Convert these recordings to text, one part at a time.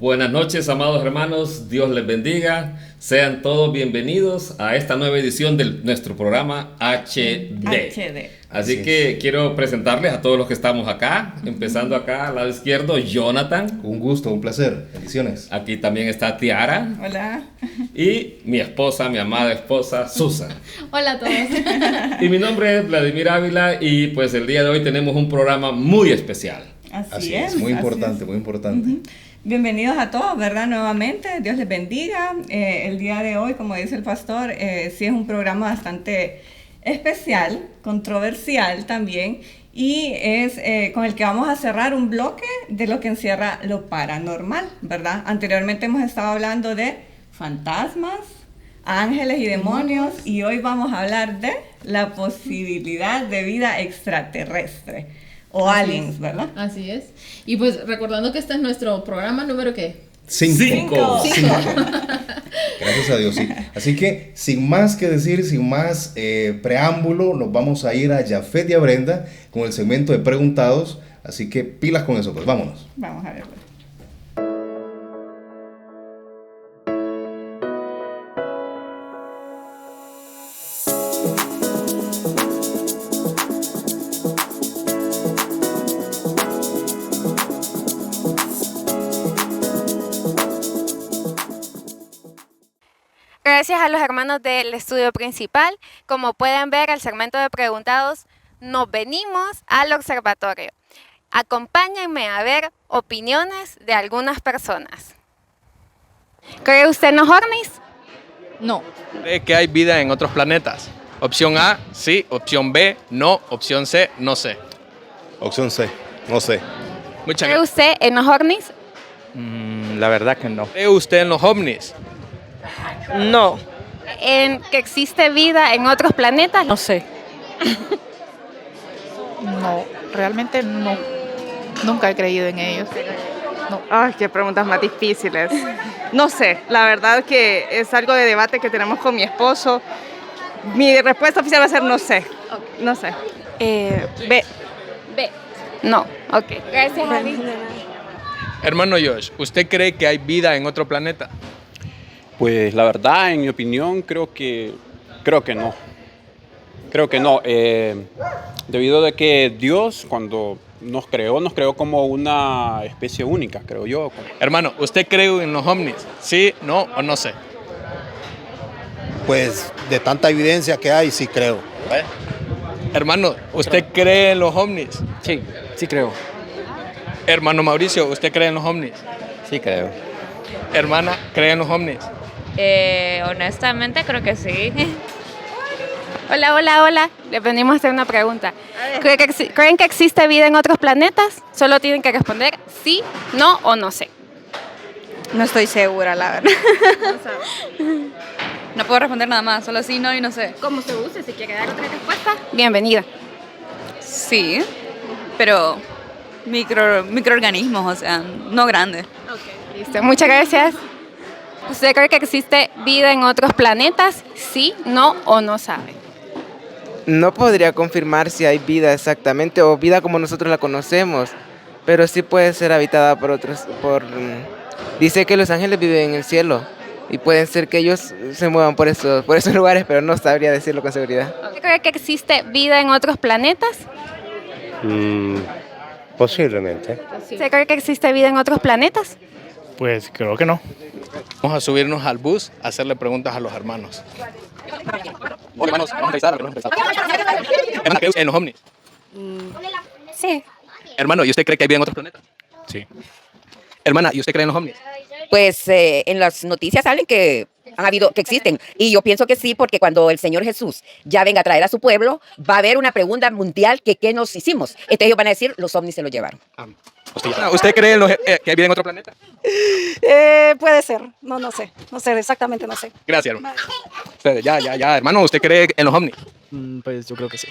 Buenas noches, amados hermanos, Dios les bendiga. Sean todos bienvenidos a esta nueva edición de nuestro programa HD. Así que quiero presentarles a todos los que estamos acá, empezando acá al lado izquierdo, Jonathan. Un gusto, un placer, bendiciones. Aquí también está Tiara. Hola. Y mi esposa, mi amada esposa, Susan. Hola a todos. Y mi nombre es Vladimir Ávila y pues el día de hoy tenemos un programa muy especial. Así es, muy importante, muy importante. Bienvenidos a todos, ¿verdad? Nuevamente, Dios les bendiga. El día de hoy, como dice el pastor, sí es un programa bastante especial, controversial también, y es con el que vamos a cerrar un bloque de lo que encierra lo paranormal, ¿verdad? Anteriormente hemos estado hablando de fantasmas, ángeles y demonios, y hoy vamos a hablar de la posibilidad de vida extraterrestre. O Así aliens, es. ¿verdad? Así es. Y pues recordando que este es nuestro programa número ¿qué? 5. Gracias a Dios, sí. Así que, sin más que decir, sin más preámbulo, nos vamos a ir a Jafet y a Brenda con el segmento de preguntados. Así que pilas con eso, pues vámonos. Vamos a ver. Gracias a los hermanos del estudio principal, como pueden ver el segmento de preguntados, nos venimos al observatorio. Acompáñenme a ver opiniones de algunas personas. ¿Cree usted en los ovnis? No. ¿Cree que hay vida en otros planetas? Opción A, sí. Opción B, no. Opción C, no sé. Opción C, no sé. Muchas ¿Cree gracias. usted en los ovnis? La verdad que no. ¿Cree usted en los ovnis? No, ¿En que existe vida en otros planetas? no sé. No, realmente no. Nunca he creído en ellos. No. Ay, qué preguntas más difíciles. No sé, la verdad que es algo de debate que tenemos con mi esposo. Mi respuesta oficial va a ser no sé. No sé. B. B. No. Ok. Gracias, Javi. Hermano Josh, ¿usted cree que hay vida en otro planeta? Pues la verdad, en mi opinión, creo que no. Creo que no. Debido a que Dios, cuando nos creó como una especie única, creo yo. Hermano, ¿usted cree en los ovnis? ¿Sí, no o no sé? Pues de tanta evidencia que hay, sí creo. Hermano, ¿usted cree en los ovnis? Sí, sí creo. Hermano Mauricio, ¿usted cree en los ovnis? Sí creo. Hermana, ¿cree en los ovnis? Honestamente creo que sí. Hola. Les venimos a hacer una pregunta. ¿Creen que existe vida en otros planetas? Solo tienen que responder sí, no o no sé. No estoy segura, la verdad. No puedo responder nada más, solo sí, no y no sé. Como se use, si quiere dar otra respuesta. Bienvenida. Sí, pero microorganismos, o sea, no grandes. Listo, muchas gracias. ¿Usted cree que existe vida en otros planetas? Sí, no o no sabe. No podría confirmar si hay vida exactamente o vida como nosotros la conocemos, pero sí puede ser habitada por otros. Dice que los ángeles viven en el cielo y pueden ser que ellos se muevan por esos lugares, pero no sabría decirlo con seguridad. ¿Usted cree que existe vida en otros planetas? Posiblemente. ¿Usted cree que existe vida en otros planetas? Pues creo que no. Vamos a subirnos al bus a hacerle preguntas a los hermanos. Hola, hermanos, vamos a entrevistar. Hermana, ¿cree usted en los ovnis? Sí. Hermano, ¿y usted cree que hay vida en otros planetas? Sí. Hermana, ¿y usted cree en los ovnis? Pues en las noticias salen que que existen, y yo pienso que sí, porque cuando el Señor Jesús ya venga a traer a su pueblo, va a haber una pregunta mundial que qué nos hicimos. Entonces ellos van a decir, los ovnis se lo llevaron. ¿Usted cree en que hay vida en otro planeta? Puede ser, no sé, exactamente no sé. Gracias, hermano. Ya, hermano, ¿usted cree en los ovnis? Pues yo creo que sí.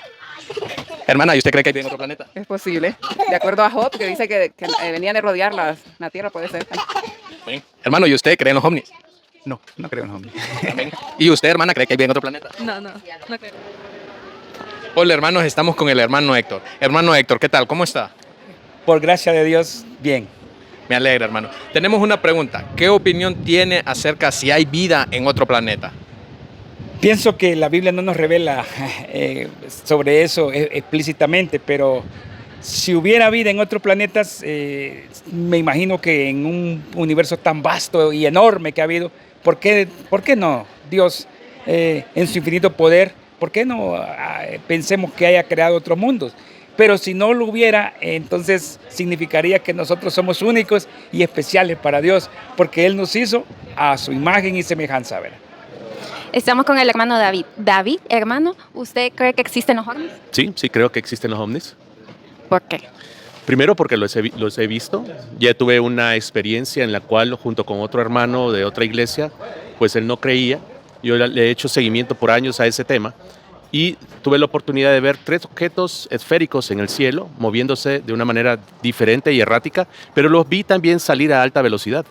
Hermana, ¿y usted cree que hay vida en otro planeta? Es posible, de acuerdo a Job, que dice que venían de rodear la Tierra, puede ser. Bien. Hermano, ¿y usted cree en los ovnis? No creo en los ovnis. Amén. ¿Y usted, hermana, cree que hay vida en otro planeta? No creo. Hola, hermanos, estamos con el hermano Héctor. Hermano Héctor, ¿qué tal? ¿Cómo está? Por gracia de Dios, bien. Me alegra, hermano. Tenemos una pregunta. ¿Qué opinión tiene acerca si hay vida en otro planeta? Pienso que la Biblia no nos revela sobre eso explícitamente, pero si hubiera vida en otros planetas, me imagino que en un universo tan vasto y enorme que ha habido, ¿por qué no? Dios, en su infinito poder, ¿por qué no pensemos que haya creado otros mundos? Pero si no lo hubiera, entonces significaría que nosotros somos únicos y especiales para Dios, porque Él nos hizo a su imagen y semejanza, ¿verdad? Estamos con el hermano David. David, hermano, ¿usted cree que existen los ovnis? Sí creo que existen los ovnis. ¿Por qué? Primero porque los he visto. Ya tuve una experiencia en la cual, junto con otro hermano de otra iglesia, pues él no creía. Yo le he hecho seguimiento por años a ese tema y tuve la oportunidad de ver 3 objetos esféricos en el cielo, moviéndose de una manera diferente y errática, pero los vi también salir a alta velocidad.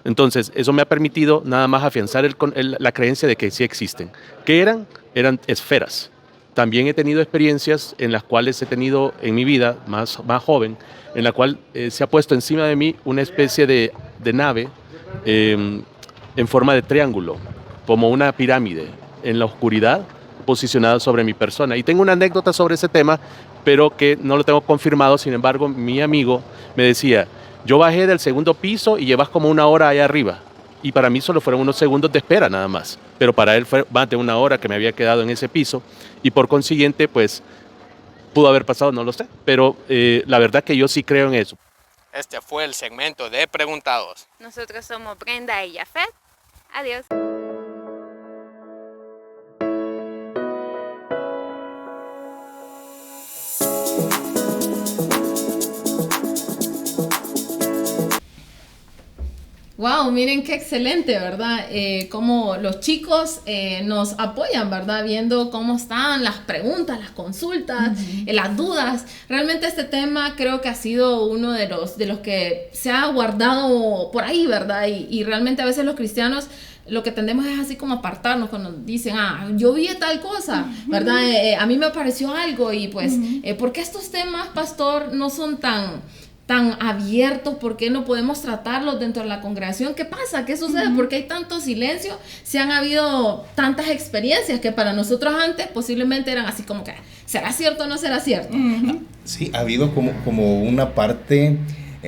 Entonces, eso me ha permitido nada más afianzar la creencia de que sí existen. ¿Qué eran? Eran esferas. También he tenido experiencias en las cuales he tenido en mi vida más joven, en la cual se ha puesto encima de mí una especie de nave en forma de triángulo, como una pirámide, en la oscuridad, posicionada sobre mi persona. Y tengo una anécdota sobre ese tema, pero que no lo tengo confirmado. Sin embargo, mi amigo me decía, yo bajé del 2º piso y llevas como 1 hora allá arriba. Y para mí solo fueron unos segundos de espera nada más. Pero para él fue más de 1 hora que me había quedado en ese piso. Y por consiguiente, pues, pudo haber pasado, no lo sé. Pero la verdad que yo sí creo en eso. Este fue el segmento de Preguntados. Nosotros somos Brenda y Jafet. Adiós. Wow, miren qué excelente, ¿verdad? Cómo los chicos nos apoyan, ¿verdad? Viendo cómo están las preguntas, las consultas, las dudas. Realmente este tema creo que ha sido uno de los que se ha guardado por ahí, ¿verdad? Y realmente a veces los cristianos lo que tendemos es así como apartarnos cuando dicen, yo vi tal cosa, ¿verdad? A mí me pareció algo y pues, ¿por qué estos temas, pastor, no son tan abiertos? ¿Por qué no podemos tratarlos dentro de la congregación? ¿Qué pasa? ¿Qué sucede? ¿Por qué hay tanto silencio? Si han habido tantas experiencias que para nosotros antes posiblemente eran así como que, ¿será cierto o no será cierto? Sí, ha habido como una parte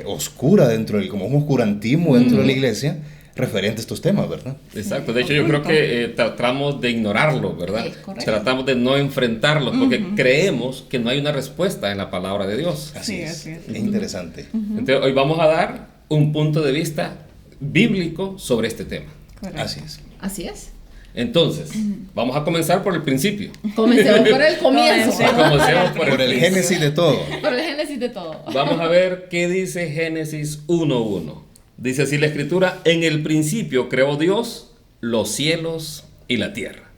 oscura dentro como un oscurantismo dentro de la iglesia referente a estos temas, ¿verdad? Exacto, de hecho yo creo que tratamos de ignorarlo, ¿verdad? Tratamos de no enfrentarlos porque creemos que no hay una respuesta en la palabra de Dios. Así es. Es interesante. Entonces hoy vamos a dar un punto de vista bíblico sobre este tema. Así es. Así es. Entonces, vamos a comenzar por el principio. Comencemos por el comienzo. Comencemos por el génesis de todo. Por el génesis de todo. Vamos a ver qué dice Génesis 1:1. Dice así la escritura, en el principio creó Dios los cielos y la tierra.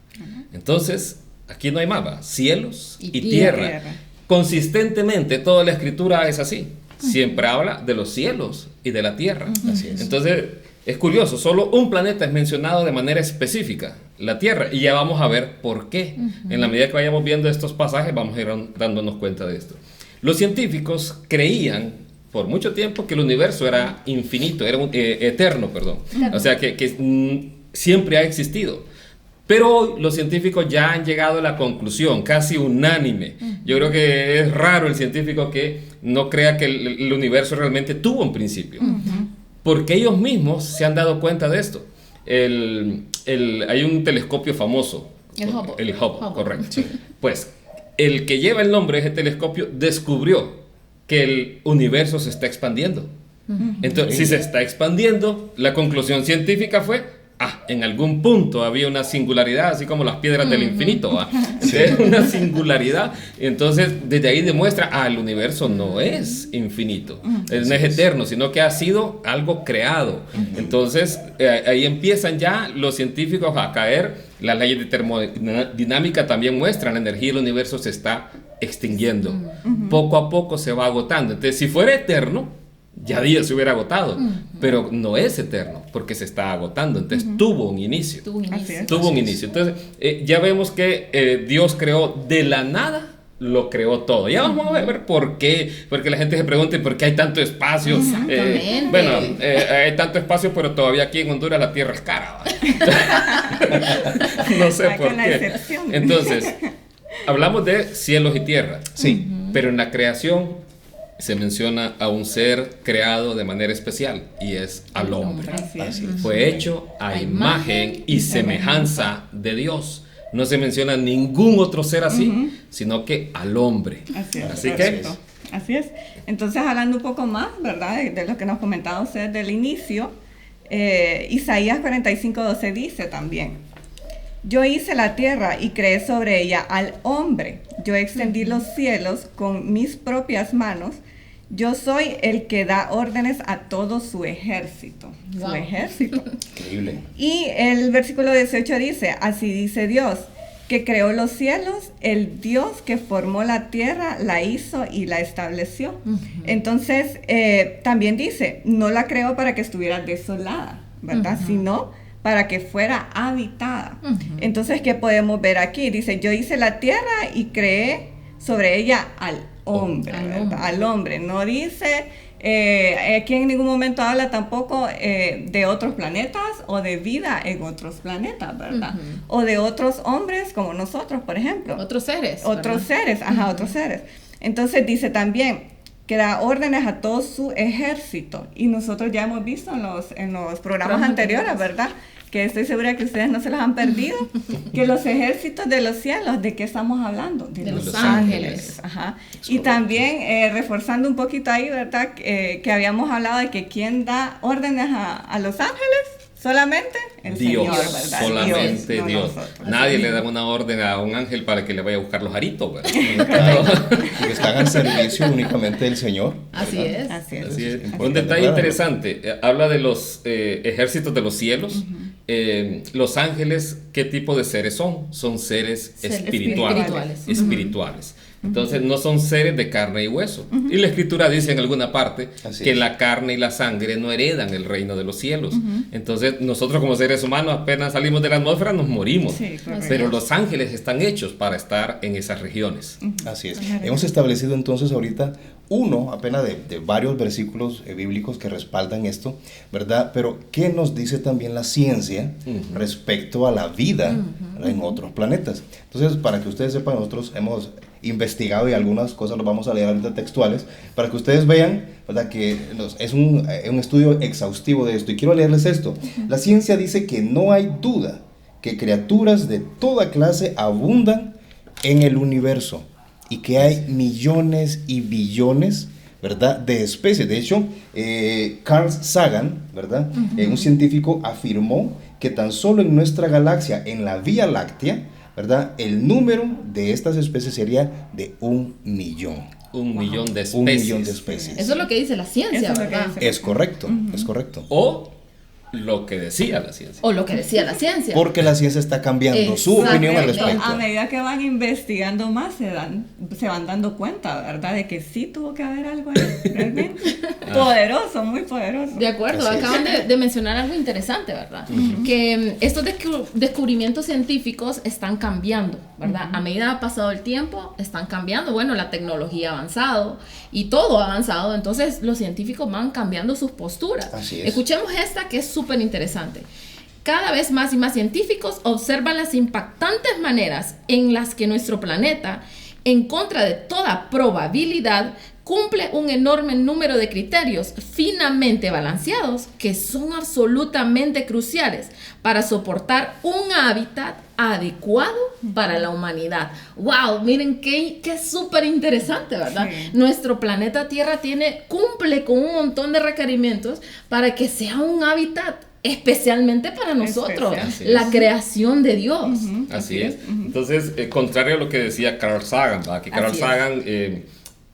Entonces, aquí no hay más, cielos y tierra. Consistentemente toda la escritura es así. Siempre habla de los cielos y de la tierra. Así es. Entonces, es curioso, solo un planeta es mencionado de manera específica, la Tierra, y ya vamos a ver por qué. En la medida que vayamos viendo estos pasajes, vamos a ir dándonos cuenta de esto. Los científicos creían por mucho tiempo que el universo era infinito, era eterno, perdón. O sea, que siempre ha existido. Pero hoy los científicos ya han llegado a la conclusión, casi unánime. Yo creo que es raro el científico que no crea que el universo realmente tuvo un principio. Porque ellos mismos se han dado cuenta de esto. Hay un telescopio famoso. El Hubble. El Hubble, correcto. Sí. Pues, el que lleva el nombre de ese telescopio descubrió que el universo se está expandiendo. Entonces, si se está expandiendo, la conclusión científica fue, en algún punto había una singularidad, así como las piedras del infinito. Entonces, una singularidad. Entonces, desde ahí demuestra, el universo no es infinito, no es eterno, sino que ha sido algo creado. Entonces, ahí empiezan ya los científicos a caer. Las leyes de termodinámica también muestran, la energía del universo se está extinguiendo. Poco a poco se va agotando. Entonces, si fuera eterno, ya día se hubiera agotado, pero no es eterno porque se está agotando. Entonces tuvo un inicio. Tuvo un inicio. Entonces ya vemos que Dios creó de la nada lo creó todo. Ya vamos a ver por qué, porque la gente se pregunta por qué hay tanto espacio. Hay tanto espacio, pero todavía aquí en Honduras la tierra es cara. No sé por qué. Entonces, hablamos de cielos y tierra. Sí. Pero en la creación se menciona a un ser creado de manera especial y es al hombre. Fue hecho a imagen y semejanza de Dios. No se menciona ningún otro ser así, sino que al hombre. Así es. Entonces, hablando un poco más, ¿verdad? De lo que nos comentaba usted del inicio, Isaías 45:12 dice también: yo hice la tierra y creé sobre ella al hombre. Yo extendí los cielos con mis propias manos. Yo soy el que da órdenes a todo su ejército. Su ejército. Increíble. Y el versículo 18 dice: así dice Dios, que creó los cielos, el Dios que formó la tierra, la hizo y la estableció. Entonces, también dice, no la creó para que estuviera desolada, ¿verdad? Sino para que fuera habitada. Entonces, ¿qué podemos ver aquí? Dice, yo hice la tierra y creé sobre ella al hombre, al hombre. No dice, aquí en ningún momento habla tampoco de otros planetas o de vida en otros planetas, ¿verdad? O de otros hombres como nosotros, por ejemplo. Otros seres. Otros seres. Entonces dice también que da órdenes a todo su ejército. Y nosotros ya hemos visto en los programas anteriores, ¿verdad? Que estoy segura que ustedes no se los han perdido, que los ejércitos de los cielos, ¿de qué estamos hablando? De los ángeles. Y también reforzando un poquito ahí, ¿verdad? Que habíamos hablado de que ¿quién da órdenes a los ángeles? Solamente el Dios, Señor, ¿verdad? Solamente Dios. No Nadie le da una orden a un ángel para que le vaya a buscar los aritos, ¿verdad? Que están al servicio únicamente del Señor. Así es. Un detalle interesante, habla de los ejércitos de los cielos. Los ángeles, ¿qué tipo de seres son? Son seres espirituales. Entonces no son seres de carne y hueso. Y la escritura dice en alguna parte que la carne y la sangre no heredan el reino de los cielos. Entonces nosotros como seres humanos apenas salimos de la atmósfera nos morimos. Pero los ángeles están hechos para estar en esas regiones. Así es. Hemos establecido entonces ahorita uno apenas de varios versículos bíblicos que respaldan esto, ¿verdad? Pero ¿qué nos dice también la ciencia respecto a la vida en otros planetas? Entonces, para que ustedes sepan, nosotros hemos investigado y algunas cosas las vamos a leer ahorita textuales, para que ustedes vean, ¿verdad? Que es un estudio exhaustivo de esto. Y quiero leerles esto. La ciencia dice que no hay duda que criaturas de toda clase abundan en el universo y que hay millones y billones, ¿verdad?, de especies. De hecho, Carl Sagan, ¿verdad?, un científico, afirmó que tan solo en nuestra galaxia, en la Vía Láctea, ¿verdad?, el número de estas especies sería de 1 millón. 1 millón de especies. 1 millón de especies. Eso es lo que dice la ciencia, ¿verdad? Es correcto, es correcto. O lo que decía la ciencia. O lo que decía la ciencia. Porque la ciencia está cambiando su opinión al respecto. A medida que van investigando más, se van dando cuenta, ¿verdad? De que sí tuvo que haber algo ahí, realmente. Poderoso, muy poderoso. De acuerdo, acaban de mencionar algo interesante, ¿verdad? Que estos descubrimientos científicos están cambiando, ¿verdad? A medida que ha pasado el tiempo, están cambiando. Bueno, la tecnología ha avanzado y todo ha avanzado, entonces los científicos van cambiando sus posturas. Así es. Escuchemos esta que es súper interesante. Cada vez más y más científicos observan las impactantes maneras en las que nuestro planeta, en contra de toda probabilidad, cumple un enorme número de criterios finamente balanceados que son absolutamente cruciales para soportar un hábitat adecuado para la humanidad. ¡Wow! Miren qué súper interesante, ¿verdad? Sí. Nuestro planeta Tierra cumple con un montón de requerimientos para que sea un hábitat especialmente para nosotros, la creación de Dios. Así es. Entonces, contrario a lo que decía Carl Sagan, ¿verdad? Que Carl Sagan,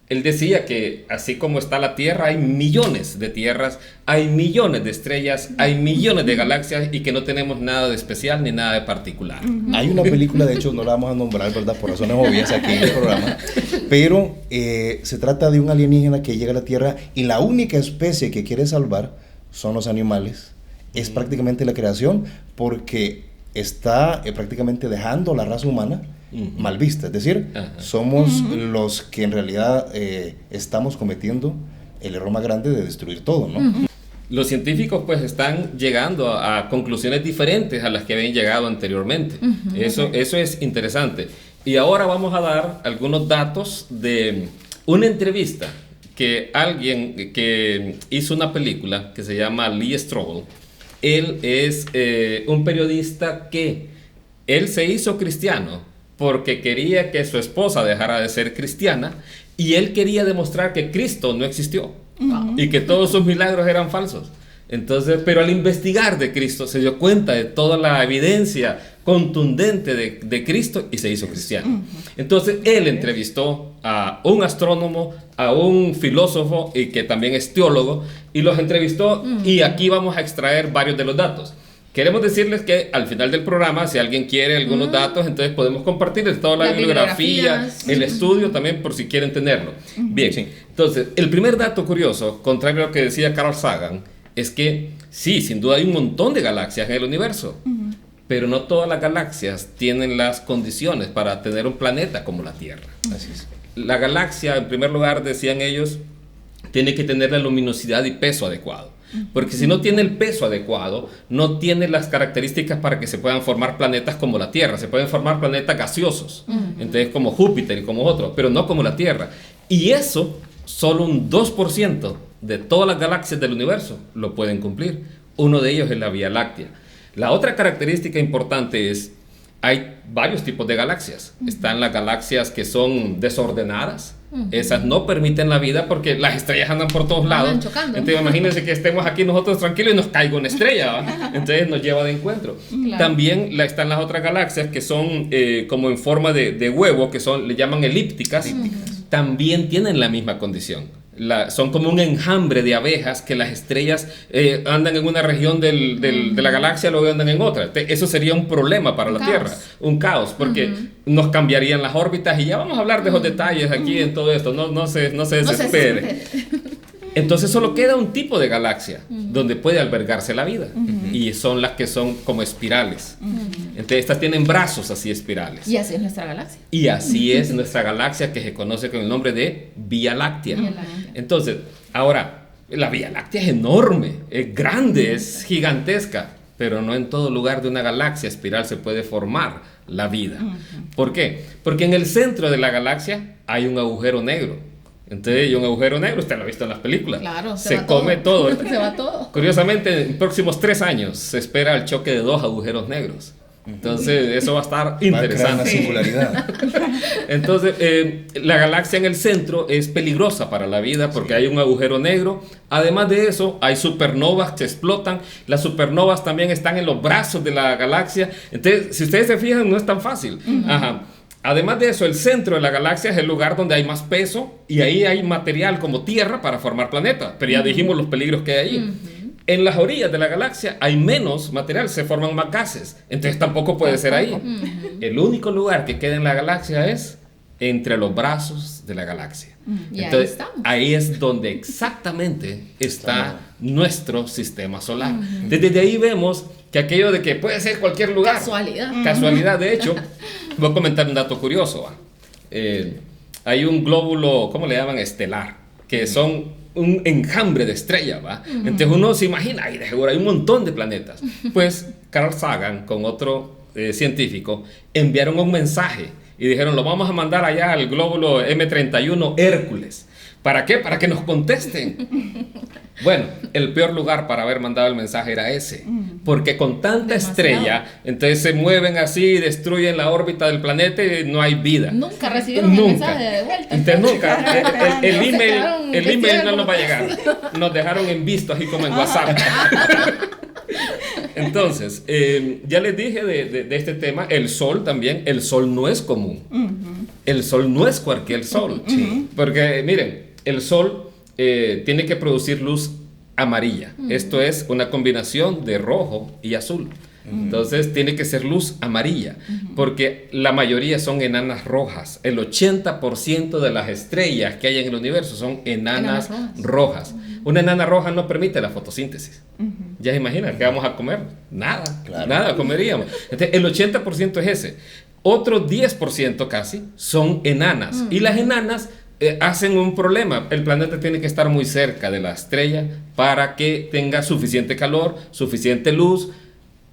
él decía que así como está la Tierra, hay millones de tierras, hay millones de estrellas, hay millones de galaxias y que no tenemos nada de especial ni nada de particular. Hay una película, de hecho, no la vamos a nombrar, ¿verdad? Por razones obvias aquí en el programa, pero se trata de un alienígena que llega a la Tierra y la única especie que quiere salvar son los animales. Es prácticamente la creación porque está prácticamente dejando la raza humana mal vista. Es decir, somos los que en realidad estamos cometiendo el error más grande de destruir todo, ¿no? Los científicos pues están llegando a conclusiones diferentes a las que habían llegado anteriormente. Eso es interesante. Y ahora vamos a dar algunos datos de una entrevista que alguien que hizo una película que se llama Lee Strobel. Él es un periodista que él se hizo cristiano porque quería que su esposa dejara de ser cristiana y él quería demostrar que Cristo no existió y que todos sus milagros eran falsos. Entonces, pero al investigar de Cristo se dio cuenta de toda la evidencia contundente de Cristo y se hizo cristiano. Entonces él entrevistó a un astrónomo, a un filósofo y que también es teólogo, y los entrevistó y aquí vamos a extraer varios de los datos. Queremos decirles que al final del programa, si alguien quiere algunos datos, entonces podemos compartirles toda la bibliografía, el estudio también por si quieren tenerlo. Bien, entonces el primer dato curioso, contrario a lo que decía Carl Sagan, es que sí, sin duda hay un montón de galaxias en el universo, pero no todas las galaxias tienen las condiciones para tener un planeta como la Tierra. Así es. La galaxia, en primer lugar, decían ellos, tiene que tener la luminosidad y peso adecuado. Porque si no tiene el peso adecuado, no tiene las características para que se puedan formar planetas como la Tierra. Se pueden formar planetas gaseosos, entonces como Júpiter y como otros, pero no como la Tierra. Y eso, solo un 2% de todas las galaxias del universo lo pueden cumplir. Uno de ellos es la Vía Láctea. La otra característica importante es, hay varios tipos de galaxias. Están las galaxias que son desordenadas. Esas no permiten la vida porque las estrellas andan por todos lados. Chocando. Entonces imagínense que estemos aquí nosotros tranquilos y nos caiga una estrella, ¿va? Entonces nos lleva de encuentro. Claro. También están las otras galaxias que son como en forma de huevo, que son, le llaman elípticas. También tienen la misma condición. Son como un enjambre de abejas que las estrellas andan en una región de la galaxia, luego andan en otra. Eso sería un problema para la Tierra, un caos, porque nos cambiarían las órbitas y ya vamos a hablar de esos detalles aquí en todo esto, no se desespere. Entonces solo queda un tipo de galaxia donde puede albergarse la vida y son las que son como espirales. Entonces estas tienen brazos así espirales. Y así es nuestra galaxia. Y así es nuestra galaxia que se conoce con el nombre de Vía Láctea. Entonces, ahora, la Vía Láctea es enorme, es grande, es gigantesca, pero no en todo lugar de una galaxia espiral se puede formar la vida. ¿Por qué? Porque en el centro de la galaxia hay un agujero negro. Entonces, un agujero negro, usted lo ha visto en las películas. Claro, se come todo. Se va todo. Curiosamente, en los próximos 3 años se espera el choque de 2 agujeros negros. Entonces, eso va a estar interesante. Va a crear una singularidad. Entonces, la galaxia en el centro es peligrosa para la vida porque hay un agujero negro. Además de eso, hay supernovas que explotan. Las supernovas también están en los brazos de la galaxia. Entonces, si ustedes se fijan, no es tan fácil. Además de eso, el centro de la galaxia es el lugar donde hay más peso y ahí hay material como tierra para formar planetas. Pero ya dijimos los peligros que hay allí. En las orillas de la galaxia hay menos material, se forman más gases. Entonces tampoco puede ser ahí. El único lugar que queda en la galaxia es entre los brazos de la galaxia. Entonces ahí es donde exactamente está nuestro sistema solar. Desde ahí vemos que aquello de que puede ser cualquier lugar. Casualidad, de hecho. Voy a comentar un dato curioso. Hay un glóbulo, ¿cómo le llaman? Estelar, que son un enjambre de estrellas, ¿va? Entonces uno se imagina, ay, de seguro hay un montón de planetas. Pues Carl Sagan con otro científico enviaron un mensaje y dijeron, lo vamos a mandar allá al glóbulo M31 Hércules. ¿Para qué? Para que nos contesten. Bueno, el peor lugar para haber mandado el mensaje era ese, porque con tanta estrella, entonces se mueven así, destruyen la órbita del planeta y no hay vida. Nunca recibieron el mensaje de vuelta. Entonces nunca, el email no nos va a llegar. Nos dejaron en visto así como en WhatsApp. Entonces, ya les dije de este tema, el sol también, el sol no es común. El sol no es cualquier sol. Porque miren, el sol tiene que producir luz amarilla. Esto es una combinación de rojo y azul. Entonces tiene que ser luz amarilla, porque la mayoría son enanas rojas. El 80% de las estrellas que hay en el universo son enanas rojas. Una enana roja no permite la fotosíntesis. Ya se imaginan, ¿qué vamos a comer? Nada, nada comeríamos. Entonces, el 80% es ese. Otro 10% casi son enanas. Y las enanas hacen un problema. El planeta tiene que estar muy cerca de la estrella para que tenga suficiente calor, suficiente luz,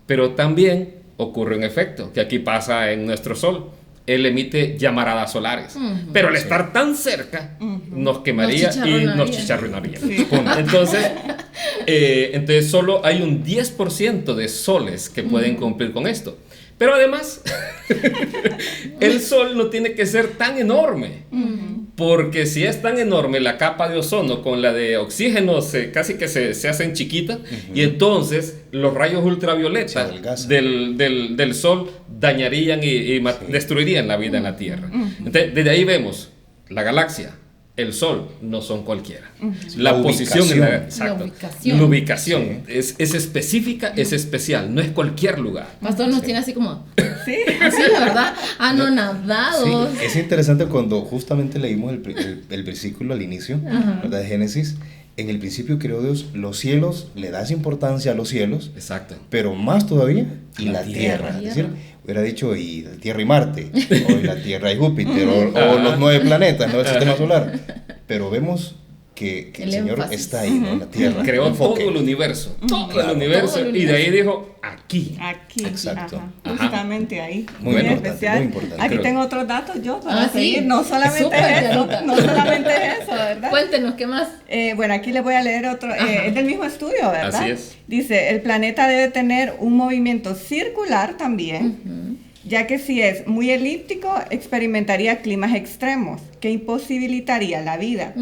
pero también ocurre un efecto que aquí pasa en nuestro Sol. Él emite llamaradas solares, pero al estar tan cerca nos quemaría y nos chicharronaría. Sí. Entonces solo hay un 10% de soles que pueden cumplir con esto. Pero además, el Sol no tiene que ser tan enorme, porque si es tan enorme, la capa de ozono con la de oxígeno casi que se hacen chiquitas, y entonces los rayos ultravioleta del Sol dañarían y destruirían la vida en la Tierra. Entonces, desde ahí vemos la galaxia, el Sol, no son cualquiera. La posición en la ubicación es específica, es especial, no es cualquier lugar. Pastor nos tiene así como, así, ¿verdad? Anonadados. Sí, es interesante cuando justamente leímos el versículo al inicio, ¿verdad? De Génesis. En el principio creó Dios los cielos, le das importancia a los cielos, exacto, pero más todavía y la tierra. Es decir, hubiera dicho y la Tierra y Marte, o y la Tierra y Júpiter, o los 9 planetas, ¿no? El sistema solar. Pero vemos que el Señor está ahí, ¿no? En la Tierra. Creó todo el universo, y de ahí dijo, aquí. Exacto. Justamente ahí. Muy importante, especial. muy importante. Aquí tengo otros datos yo para seguir. No solamente eso, ¿verdad? Cuéntenos, ¿qué más? Bueno, aquí les voy a leer otro. Es del mismo estudio, ¿verdad? Así es. Dice, el planeta debe tener un movimiento circular también, ya que si es muy elíptico, experimentaría climas extremos que imposibilitaría la vida.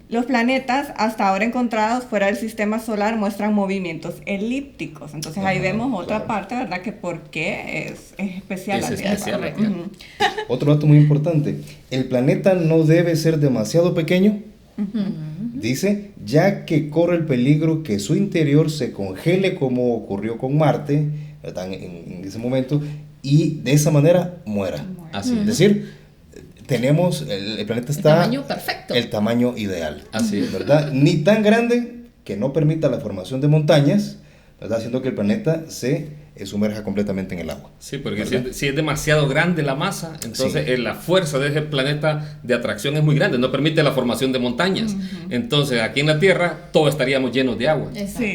Los planetas hasta ahora encontrados fuera del sistema solar muestran movimientos elípticos. Entonces ahí vemos otra parte, ¿verdad? Que por qué es especial la Tierra. Otro dato muy importante, el planeta no debe ser demasiado pequeño, dice, ya que corre el peligro que su interior se congele como ocurrió con Marte, ¿verdad? En ese momento, y de esa manera muera. Así es decir, tenemos, el planeta está... El tamaño perfecto. El tamaño ideal. Así es. ¿Verdad? Ni tan grande que no permita la formación de montañas, ¿verdad? Haciendo que el planeta se sumerja completamente en el agua. Sí, porque si es demasiado grande la masa, entonces la fuerza de ese planeta de atracción es muy grande, no permite la formación de montañas. Entonces aquí en la Tierra todos estaríamos llenos de agua,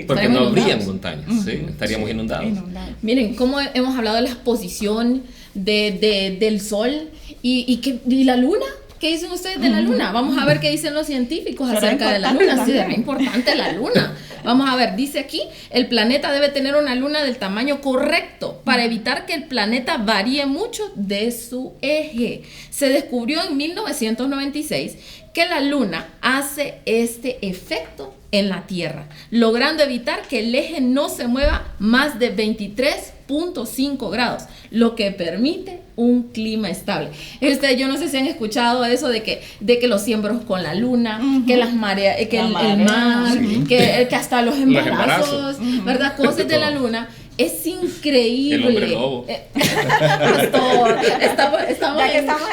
porque no habrían montañas, estaríamos inundados. Miren, cómo hemos hablado de la exposición del Sol y la Luna. ¿Qué dicen ustedes de la Luna? Vamos a ver qué dicen los científicos acerca de la Luna. Sí, es importante la Luna. Vamos a ver, dice aquí, el planeta debe tener una luna del tamaño correcto para evitar que el planeta varíe mucho de su eje. Se descubrió en 1996 que la luna hace este efecto en la Tierra, logrando evitar que el eje no se mueva más de 23.5 grados, lo que permite un clima estable. Yo no sé si han escuchado eso de que los siembros con la luna, que las mareas, que el mar, que hasta los embarazos, ¿verdad? Cosas de la luna. Es increíble. El hombre lobo. Pastor, estamos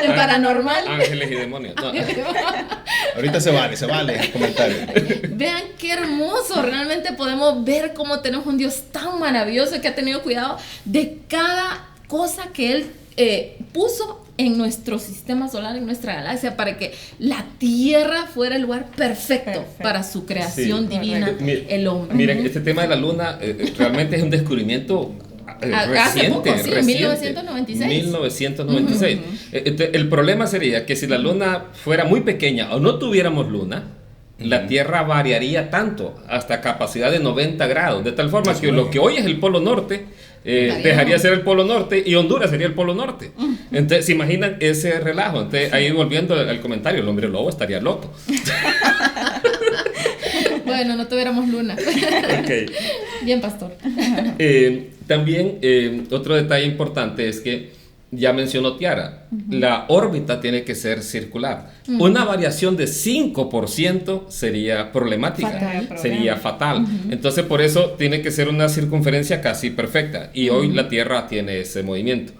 en paranormal. Ángeles y demonios. No. Ahorita se vale el comentario. Vean qué hermoso. Realmente podemos ver cómo tenemos un Dios tan maravilloso que ha tenido cuidado de cada cosa que Él puso en nuestro sistema solar, en nuestra galaxia, para que la Tierra fuera el lugar perfecto para su creación divina, el hombre. Miren, este tema de la luna realmente es un descubrimiento reciente, en 1996. 1996. El problema sería que si la luna fuera muy pequeña o no tuviéramos luna, la Tierra variaría tanto, hasta capacidad de 90 grados, de tal forma que lo que hoy es el Polo Norte dejaría de ser el Polo Norte y Honduras sería el Polo Norte. Entonces, ¿se imaginan ese relajo? Entonces, ahí volviendo al comentario, el hombre lobo estaría loco. Bueno, no tuviéramos luna. Okay. Bien, pastor. También, otro detalle importante es que ya mencionó Tiara, la órbita tiene que ser circular. Una variación de 5% sería problemática, sería fatal. Entonces, por eso tiene que ser una circunferencia casi perfecta. Y hoy la Tierra tiene ese movimiento.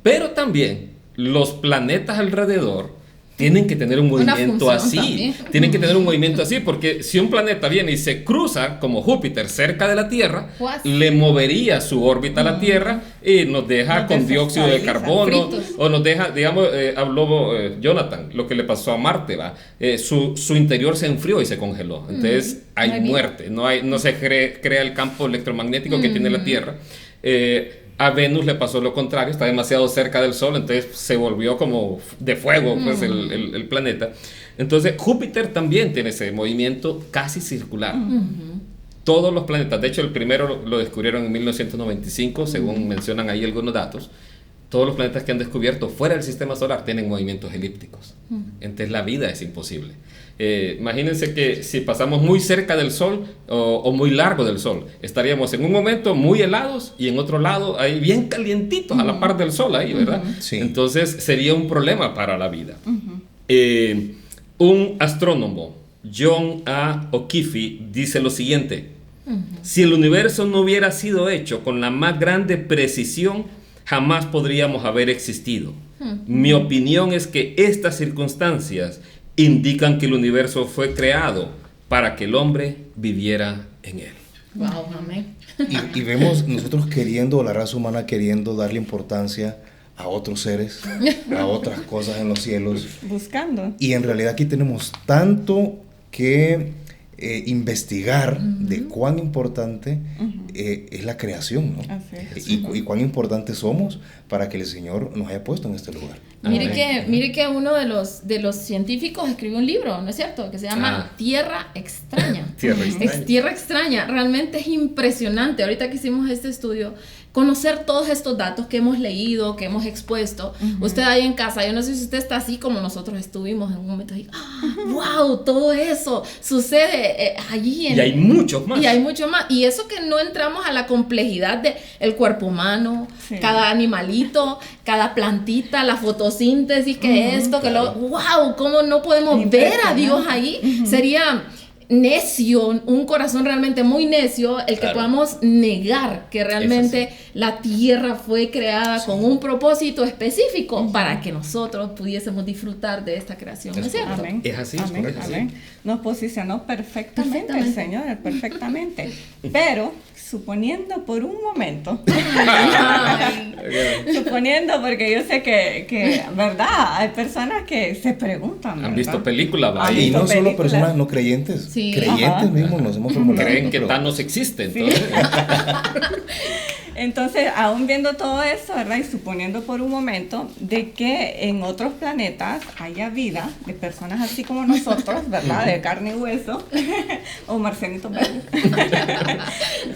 Pero también los planetas alrededor tienen que tener un movimiento así. También. Tienen que tener un movimiento así, porque si un planeta viene y se cruza, como Júpiter, cerca de la Tierra, le movería su órbita a la Tierra y nos deja con dióxido de carbono, o nos deja, digamos, habló Jonathan, lo que le pasó a Marte, ¿va? Su interior se enfrió y se congeló. Entonces hay muerte, no se crea el campo electromagnético que tiene la Tierra. A Venus le pasó lo contrario, está demasiado cerca del Sol, entonces se volvió como de fuego pues, el planeta. Entonces Júpiter también tiene ese movimiento casi circular. Todos los planetas, de hecho el primero lo descubrieron en 1995, según mencionan ahí algunos datos. Todos los planetas que han descubierto fuera del sistema solar tienen movimientos elípticos. Entonces la vida es imposible. Imagínense que si pasamos muy cerca del Sol o muy largo del Sol, estaríamos en un momento muy helados y en otro lado ahí bien calientitos a la par del Sol ahí, ¿verdad? Sí. Entonces sería un problema para la vida. Un astrónomo, John A. O'Keefe, dice lo siguiente: si el universo no hubiera sido hecho con la más grande precisión, jamás podríamos haber existido. Mi opinión es que estas circunstancias indican que el universo fue creado para que el hombre viviera en él. Wow, amén. Y vemos nosotros queriendo, la raza humana queriendo darle importancia a otros seres, a otras cosas en los cielos. Buscando. Y en realidad aquí tenemos tanto que investigar de cuán importante es la creación, ¿no? Así es. Y cuán importantes somos para que el Señor nos haya puesto en este lugar. Mire que uno de los científicos escribió un libro, ¿no es cierto? Que se llama Tierra Extraña. Tierra Extraña. Realmente es impresionante. Ahorita que hicimos este estudio, conocer todos estos datos que hemos leído, que hemos expuesto. Usted ahí en casa, yo no sé si usted está así como nosotros estuvimos en un momento ahí. ¡Wow! Todo eso sucede allí. Y hay muchos más. Y hay mucho más. Y eso que no entramos a la complejidad del cuerpo humano, cada animalito, cada plantita, la fotosíntesis, que esto, que lo... ¡Wow! ¿Cómo no podemos ver a Dios ahí? Sería necio, un corazón realmente muy necio, el que podamos negar que realmente la tierra fue creada con un propósito específico para que nosotros pudiésemos disfrutar de esta creación, ¿no es cierto? Amén. Es así, amén, es correcto. amén. Nos posicionó perfectamente el Señor, perfectamente. Pero, suponiendo por un momento, suponiendo, porque yo sé que, ¿verdad? Hay personas que se preguntan, ¿verdad? Han visto películas, ¿va? Y no solo personas no creyentes, creyentes mismos nos hemos formulado. Creen que Thanos existe, entonces. Entonces, aún viendo todo eso, ¿verdad? Y suponiendo por un momento de que en otros planetas haya vida de personas así como nosotros, ¿verdad? De carne y hueso, o marcianitos verdes,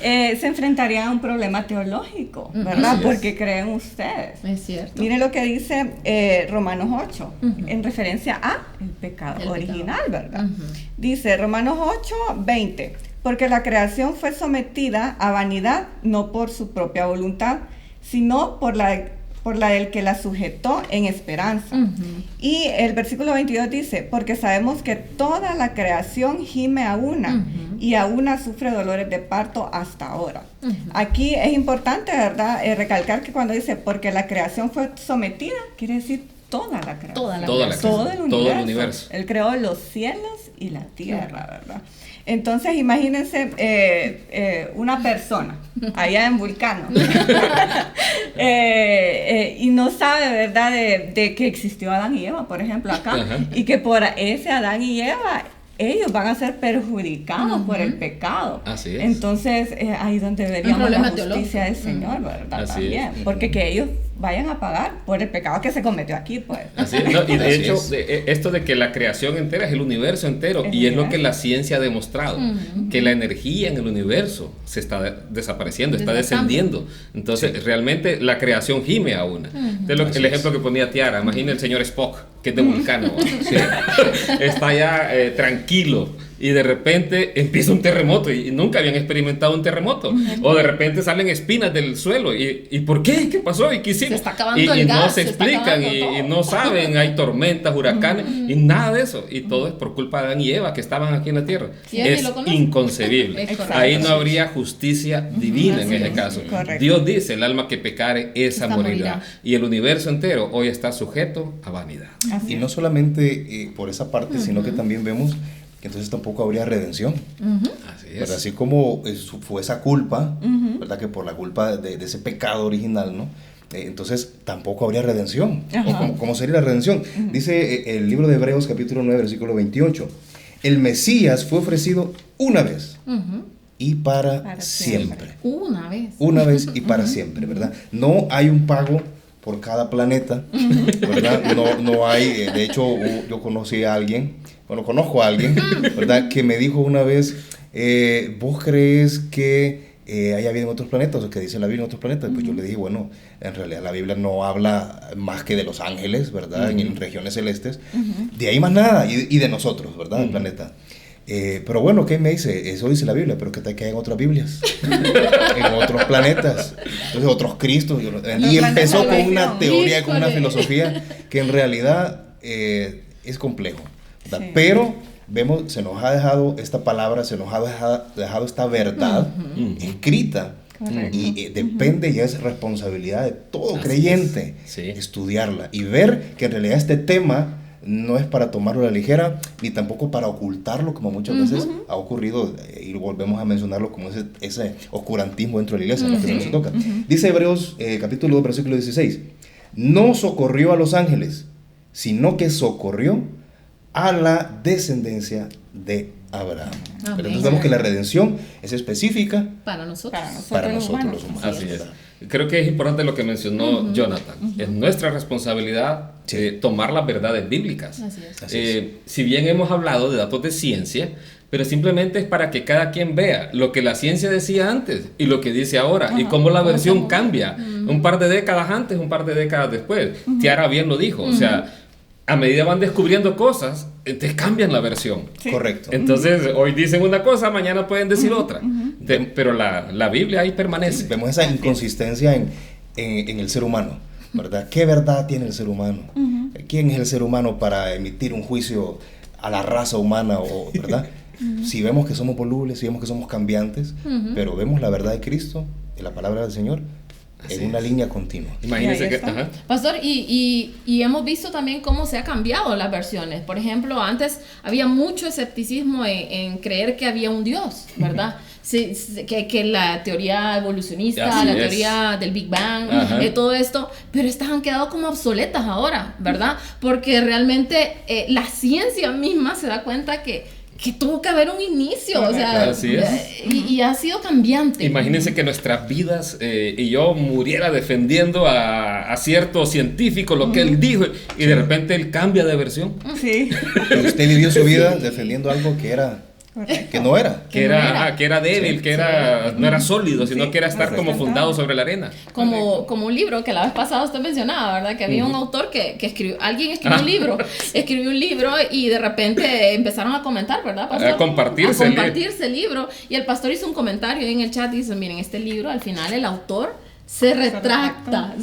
se enfrentarían a un problema teológico, ¿verdad? Porque creen ustedes. Es cierto. Miren lo que dice Romanos 8, en referencia a el pecado original, ¿verdad? Dice Romanos 8, 20. Porque la creación fue sometida a vanidad, no por su propia voluntad, sino por la del que la sujetó en esperanza. Y el versículo 22 dice, porque sabemos que toda la creación gime a una, y a una sufre dolores de parto hasta ahora. Aquí es importante, ¿verdad?, recalcar que cuando dice, porque la creación fue sometida, quiere decir toda la creación. Todo el universo. Él creó los cielos y la tierra, ¿verdad? Entonces, imagínense una persona allá en Vulcano y no sabe, ¿verdad?, de que existió Adán y Eva, por ejemplo, acá, y que por ese Adán y Eva ellos van a ser perjudicados por el pecado. Así es. Entonces, ahí donde veríamos la justicia del Señor, ¿verdad? Así también. es. Porque que ellos vayan a pagar por el pecado que se cometió aquí, pues. Así es, no, y de hecho, esto de que la creación entera es el universo entero, y es lo que la ciencia ha demostrado, que la energía en el universo se está desapareciendo, está descendiendo. Entonces, realmente la creación gime a una. El ejemplo que ponía Tiara, imagina el señor Spock, que es de Vulcano, está ya tranquilo, y de repente empieza un terremoto y nunca habían experimentado un terremoto. O de repente salen espinas del suelo y ¿por qué? ¿Qué pasó? ¿Y qué hicimos? Se está acabando y el gas, no se explican y no saben, hay tormentas, huracanes y nada de eso. Y todo es por culpa de Adán y Eva que estaban aquí en la tierra. Es inconcebible. Ahí no habría justicia divina en ese caso. Correcto. Dios dice, el alma que pecare, esa morirá. Y el universo entero hoy está sujeto a vanidad. Y no solamente por esa parte, sino que también vemos que entonces tampoco habría redención. Así es. ¿Verdad? Así como fue esa culpa, ¿verdad? Que por la culpa de ese pecado original, ¿no? Entonces tampoco habría redención. ¿Cómo sería la redención? Dice el libro de Hebreos capítulo 9, versículo 28. El Mesías fue ofrecido una vez y para siempre. Una vez Y para siempre, ¿verdad? No hay un pago por cada planeta, ¿verdad? No hay, de hecho, yo conozco a alguien, ¿verdad? Que me dijo una vez, ¿vos crees que haya vida en otros planetas? O que dice la Biblia en otros planetas. Pues yo le dije, bueno, en realidad la Biblia no habla más que de los ángeles, ¿verdad? En regiones celestes. De ahí más nada, y de nosotros, ¿verdad? El planeta. Pero bueno, ¿qué me dice? Eso dice la Biblia, pero ¿qué tal que hay en otras Biblias? En otros planetas, entonces otros Cristos. Y empezó con una teoría, con una filosofía que en realidad es complejo, ¿verdad? Pero vemos, se nos ha dejado esta palabra, se nos ha dejado esta verdad escrita. Y depende, ya es responsabilidad de todo creyente estudiarla y ver que en realidad este tema no es para tomarlo a la ligera, ni tampoco para ocultarlo, como muchas veces ha ocurrido, y volvemos a mencionarlo como ese oscurantismo dentro de la iglesia, que no se toca. Dice Hebreos capítulo 2, versículo 16, no socorrió a los ángeles, sino que socorrió a la descendencia de Abraham. Entonces vemos que la redención es específica para nosotros los humanos. Así es. Creo que es importante lo que mencionó Jonathan. Es nuestra responsabilidad tomar las verdades bíblicas. Así es. Si bien hemos hablado de datos de ciencia, pero simplemente es para que cada quien vea lo que la ciencia decía antes y lo que dice ahora y cómo la versión cambia. Un par de décadas antes, un par de décadas después. Tiara bien lo dijo. O sea, a medida van descubriendo cosas, te cambian la versión. Correcto. Entonces, hoy dicen una cosa, mañana pueden decir otra. Pero la Biblia ahí permanece. Vemos esa inconsistencia en el ser humano, ¿verdad? ¿Qué verdad tiene el ser humano? ¿Quién es el ser humano para emitir un juicio a la raza humana, ¿verdad? Si vemos que somos volubles, si vemos que somos cambiantes, pero vemos la verdad de Cristo, en la palabra del Señor, en una línea continua. Imagínense que... Pastor, y hemos visto también cómo se ha cambiado las versiones. Por ejemplo, antes había mucho escepticismo en creer que había un Dios, ¿verdad? Que la teoría evolucionista, la teoría del Big Bang, todo esto, pero estas han quedado como obsoletas ahora, ¿verdad? Porque realmente la ciencia misma se da cuenta que tuvo que haber un inicio, o sea, y ha sido cambiante. Imagínense que nuestras vidas y yo muriera defendiendo a cierto científico lo que él dijo y de repente él cambia de versión. Sí. Pero usted vivió su vida defendiendo algo que era... Que no era. Que era débil, que no era sólido, sino que era estar como fundado sobre la arena. Como un libro que la vez pasada usted mencionaba, ¿verdad? Que había un autor que alguien escribió un libro y de repente empezaron a comentar, ¿verdad, pastor? A compartirse el libro. Y el pastor hizo un comentario en el chat y dice, miren, este libro al final el autor se retracta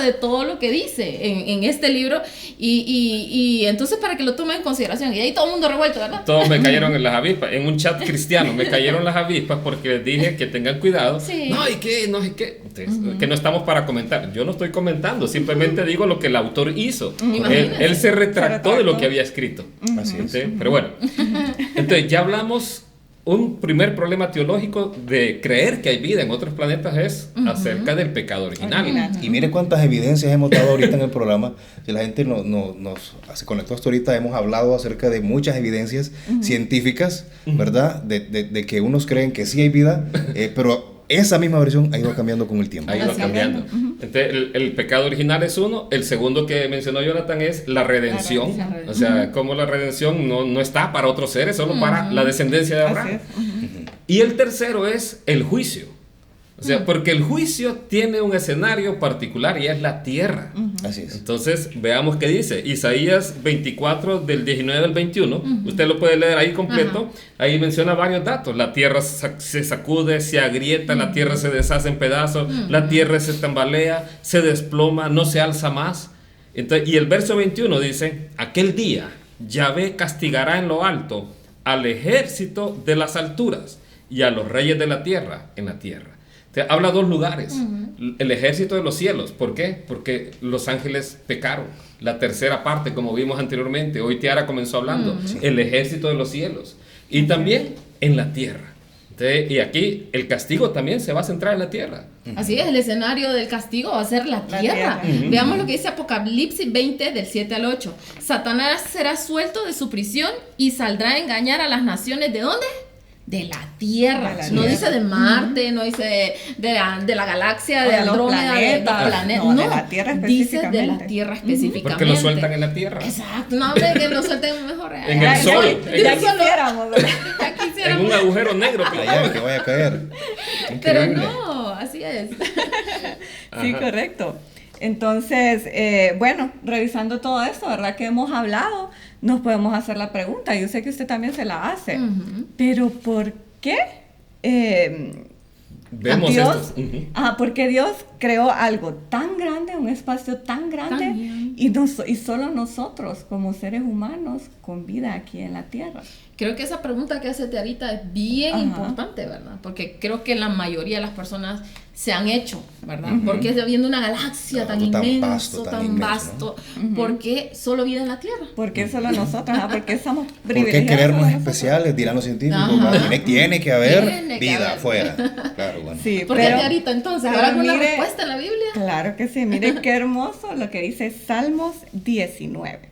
de todo lo que dice en este libro y entonces para que lo tomen en consideración, y ahí todo el mundo revuelto, ¿verdad? Todos me cayeron en las avispas, en un chat cristiano me cayeron las avispas porque les dije que tengan cuidado, no sé qué, entonces, que no estamos para comentar, yo no estoy comentando, simplemente digo lo que el autor hizo, él se retractó de lo que había escrito, así es. Pero bueno, entonces ya hablamos. Un primer problema teológico de creer que hay vida en otros planetas es acerca del pecado original. Y mire cuántas evidencias hemos dado ahorita en el programa. Si la gente se conectó hasta ahorita, hemos hablado acerca de muchas evidencias científicas, ¿verdad? De que unos creen que sí hay vida, pero esa misma versión ha ido cambiando con el tiempo. Ha ido cambiando. Entonces, el pecado original es uno. El segundo que mencionó Jonathan es la redención. O sea, como la redención no está para otros seres, solo para la descendencia de Abraham. Y el tercero es el juicio. O sea, porque el juicio tiene un escenario particular y es la tierra. Así es. Entonces, veamos qué dice. Isaías 24, del 19 al 21. Usted lo puede leer ahí completo. Ahí menciona varios datos. La tierra se sacude, se agrieta, la tierra se deshace en pedazos, la tierra se tambalea, se desploma, no se alza más. Entonces, y el verso 21 dice, aquel día Yahvé castigará en lo alto al ejército de las alturas y a los reyes de la tierra en la tierra. Habla dos lugares, el ejército de los cielos. ¿Por qué? Porque los ángeles pecaron. La tercera parte, como vimos anteriormente, hoy Tiara comenzó hablando, el ejército de los cielos. Y también en la tierra. Y aquí el castigo también se va a centrar en la tierra. Así es, el escenario del castigo va a ser la tierra. Veamos lo que dice Apocalipsis 20, del 7 al 8. Satanás será suelto de su prisión y saldrá a engañar a las naciones. ¿De dónde? De la tierra. No dice de Marte, no dice de la galaxia, de Andrómeda, de planetas. No, de la tierra específicamente. Dice de la tierra específicamente. Porque lo sueltan en la tierra. Exacto. No, hombre, que lo suelten mejor. En el sol. Ya quisiéramos. En un agujero negro. Que vaya a caer. Pero no, así es. Sí, correcto. Entonces, bueno, revisando todo esto, ¿verdad? Que hemos hablado, nos podemos hacer la pregunta. Yo sé que usted también se la hace. Pero ¿por qué vemos Dios, esto? porque Dios creó algo tan grande, un espacio tan grande, y solo nosotros como seres humanos con vida aquí en la tierra? Creo que esa pregunta que hace Tiarita es bien importante, ¿verdad? Porque creo que la mayoría de las personas se han hecho, ¿verdad? Porque viendo una galaxia tan inmenso, tan vasto, ¿por qué solo vida en la Tierra? ¿Por qué solo nosotros? ¿Por qué somos ¿Por privilegiados? qué creernos especiales? Dirán los científicos. Tiene que haber vida afuera. Claro, bueno. Sí, ¿por qué Tiarita entonces? ¿Habrá alguna respuesta en la Biblia? Claro que sí. Mire qué hermoso lo que dice Salmos 19.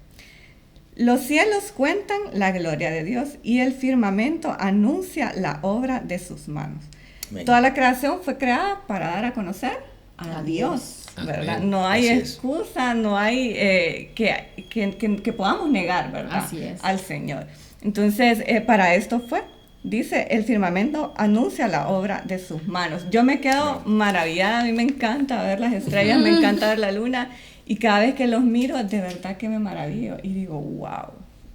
Los cielos cuentan la gloria de Dios y el firmamento anuncia la obra de sus manos. Amén. Toda la creación fue creada para dar a conocer a Dios, ¿verdad? Amén. No hay excusa, no hay que podamos negar, ¿verdad? Así es. Al Señor. Entonces, para esto fue. Dice, el firmamento anuncia la obra de sus manos. Yo me quedo maravillada, a mí me encanta ver las estrellas, me encanta ver la luna. Y cada vez que los miro, de verdad que me maravillo. Y digo, wow,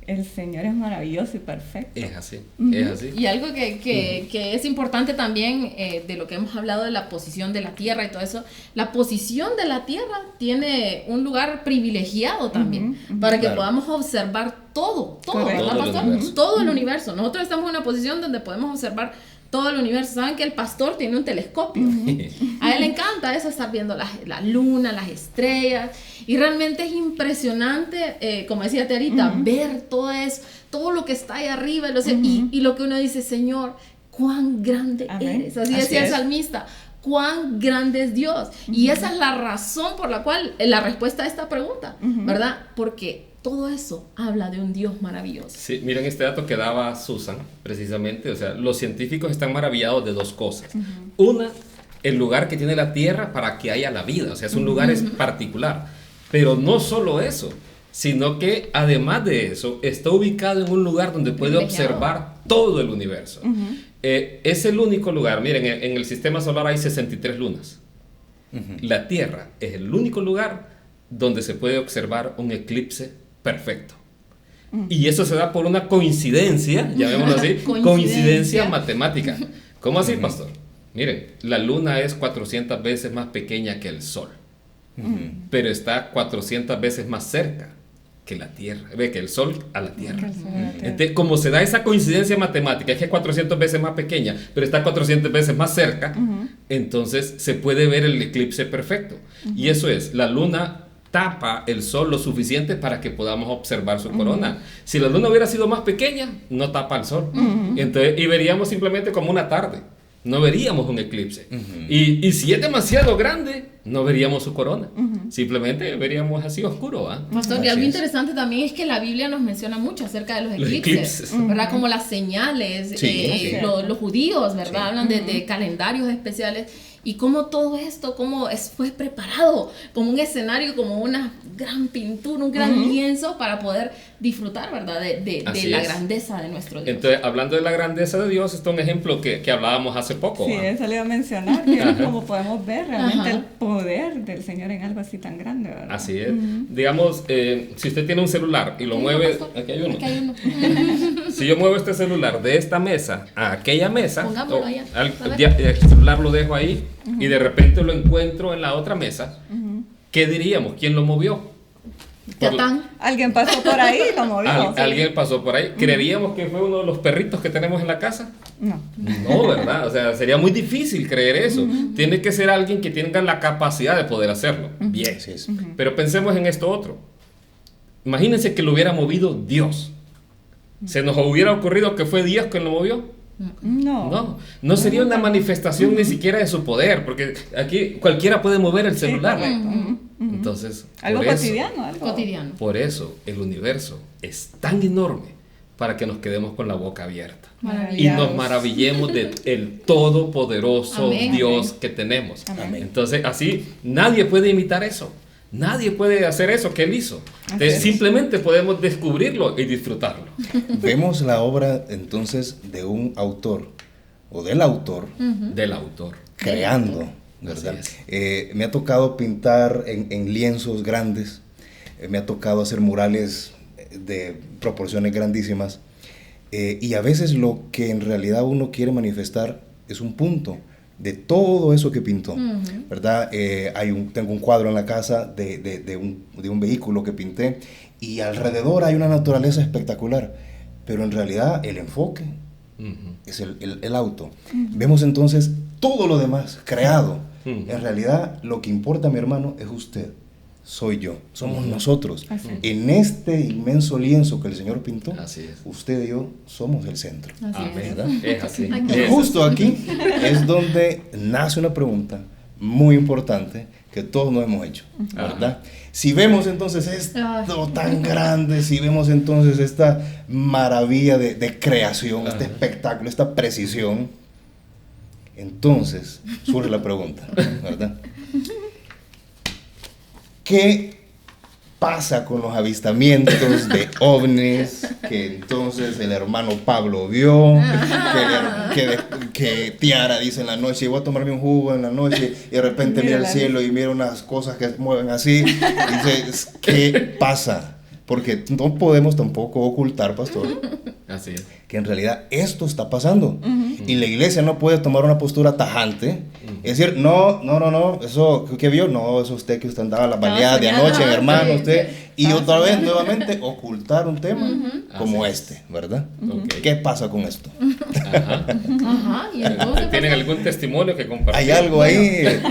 el Señor es maravilloso y perfecto. Es así, es así. Y algo que es importante también, de lo que hemos hablado de la posición de la tierra y todo eso, la posición de la tierra tiene un lugar privilegiado también, para que podamos observar todo, ¿verdad, pastor? Todo el universo. Nosotros estamos en una posición donde podemos observar todo el universo. Saben que el pastor tiene un telescopio. A él le encanta eso, estar viendo la luna, las estrellas. Y realmente es impresionante, como decía Tiarita, ver todo eso, todo lo que está ahí arriba. Y lo que uno dice, Señor, cuán grande eres. Así decía el salmista. Cuán grande es Dios. Y esa es la razón por la cual la respuesta a esta pregunta, ¿verdad? Porque todo eso habla de un Dios maravilloso. Sí, miren este dato que daba Susan, precisamente. O sea, los científicos están maravillados de dos cosas. Una, el lugar que tiene la Tierra para que haya la vida. O sea, es un lugar particular. Pero no solo eso, sino que además de eso, está ubicado en un lugar donde puede observar todo el universo. Es el único lugar. Miren, en el sistema solar hay 63 lunas. La Tierra es el único lugar donde se puede observar un eclipse perfecto. Y eso se da por una coincidencia, llamémoslo así, coincidencia matemática. ¿Cómo así, pastor? Miren, la luna es 400 veces más pequeña que el sol, pero está 400 veces más cerca que la Tierra, que el Sol a la Tierra. Entonces, como se da esa coincidencia matemática, es que es 400 veces más pequeña, pero está 400 veces más cerca, entonces se puede ver el eclipse perfecto. Y eso es, la luna tapa el sol lo suficiente para que podamos observar su corona. Si la luna hubiera sido más pequeña, no tapa el sol. Entonces, y veríamos simplemente como una tarde. No veríamos un eclipse. Y si es demasiado grande, no veríamos su corona. Simplemente veríamos así oscuro. Pastor, y algo interesante también es que la Biblia nos menciona mucho acerca de los eclipses. ¿Verdad? Como las señales. Los judíos, ¿verdad? Hablan de calendarios especiales. y cómo todo esto, fue preparado como un escenario, como una gran pintura, un gran lienzo para poder disfrutar, ¿verdad? De la grandeza de nuestro Dios. Entonces, hablando de la grandeza de Dios, este es un ejemplo que hablábamos hace poco. Sí, eso le iba a mencionar, que es como podemos ver realmente el poder del Señor en algo así tan grande, ¿verdad? Así es. Digamos, si usted tiene un celular y lo mueve, aquí hay uno. Si yo muevo este celular de esta mesa a aquella mesa, el celular lo dejo ahí y de repente lo encuentro en la otra mesa, ¿qué diríamos? ¿Quién lo movió? Alguien pasó por ahí y lo movió. Alguien pasó por ahí. ¿Creeríamos que fue uno de los perritos que tenemos en la casa? No. No, ¿verdad? O sea, sería muy difícil creer eso. Tiene que ser alguien que tenga la capacidad de poder hacerlo. Bien. Pero pensemos en esto otro. Imagínense que lo hubiera movido Dios. ¿Se nos hubiera ocurrido que fue Dios quien lo movió? No sería una manifestación ni siquiera de su poder, porque aquí cualquiera puede mover el celular. Entonces, algo cotidiano. Por eso el universo es tan enorme para que nos quedemos con la boca abierta y nos maravillemos del todopoderoso Dios que tenemos. Entonces, así nadie puede imitar eso. Nadie puede hacer eso que él hizo. Entonces, simplemente podemos descubrirlo y disfrutarlo. Vemos la obra entonces de un autor o del autor. Del autor. Creando, ¿verdad? Me ha tocado pintar en lienzos grandes. Me ha tocado hacer murales de proporciones grandísimas. Y a veces lo que en realidad uno quiere manifestar es un punto de todo eso que pintó, ¿verdad? Tengo un cuadro en la casa de un vehículo que pinté y alrededor hay una naturaleza espectacular, pero en realidad el enfoque es el auto. Vemos entonces todo lo demás creado. En realidad lo que importa, mi hermano, es usted. Soy yo, somos nosotros. En este inmenso lienzo que el Señor pintó, usted y yo somos el centro. ¿Verdad? Es así. Y justo aquí es donde nace una pregunta muy importante que todos nos hemos hecho, ¿verdad? Si vemos entonces esto tan grande, si vemos entonces esta maravilla de creación, este espectáculo, esta precisión, entonces surge la pregunta, ¿verdad? ¿Qué pasa con los avistamientos de ovnis que entonces el hermano Pablo vio? Que Tiara dice en la noche, voy a tomarme un jugo en la noche, y de repente mira el cielo y mira unas cosas que se mueven así. Dice, ¿qué pasa? Porque no podemos tampoco ocultar, pastor, así es, que en realidad esto está pasando. Y la iglesia no puede tomar una postura tajante. Es decir, no, eso que vio, no, eso usted que usted andaba a la baleada de anoche, hermano, usted. Y otra vez, nuevamente, ocultar un tema como este, ¿verdad? ¿Qué pasa con esto? ¿Y entonces, ¿tienen algún testimonio que compartir? ¿Hay algo ahí?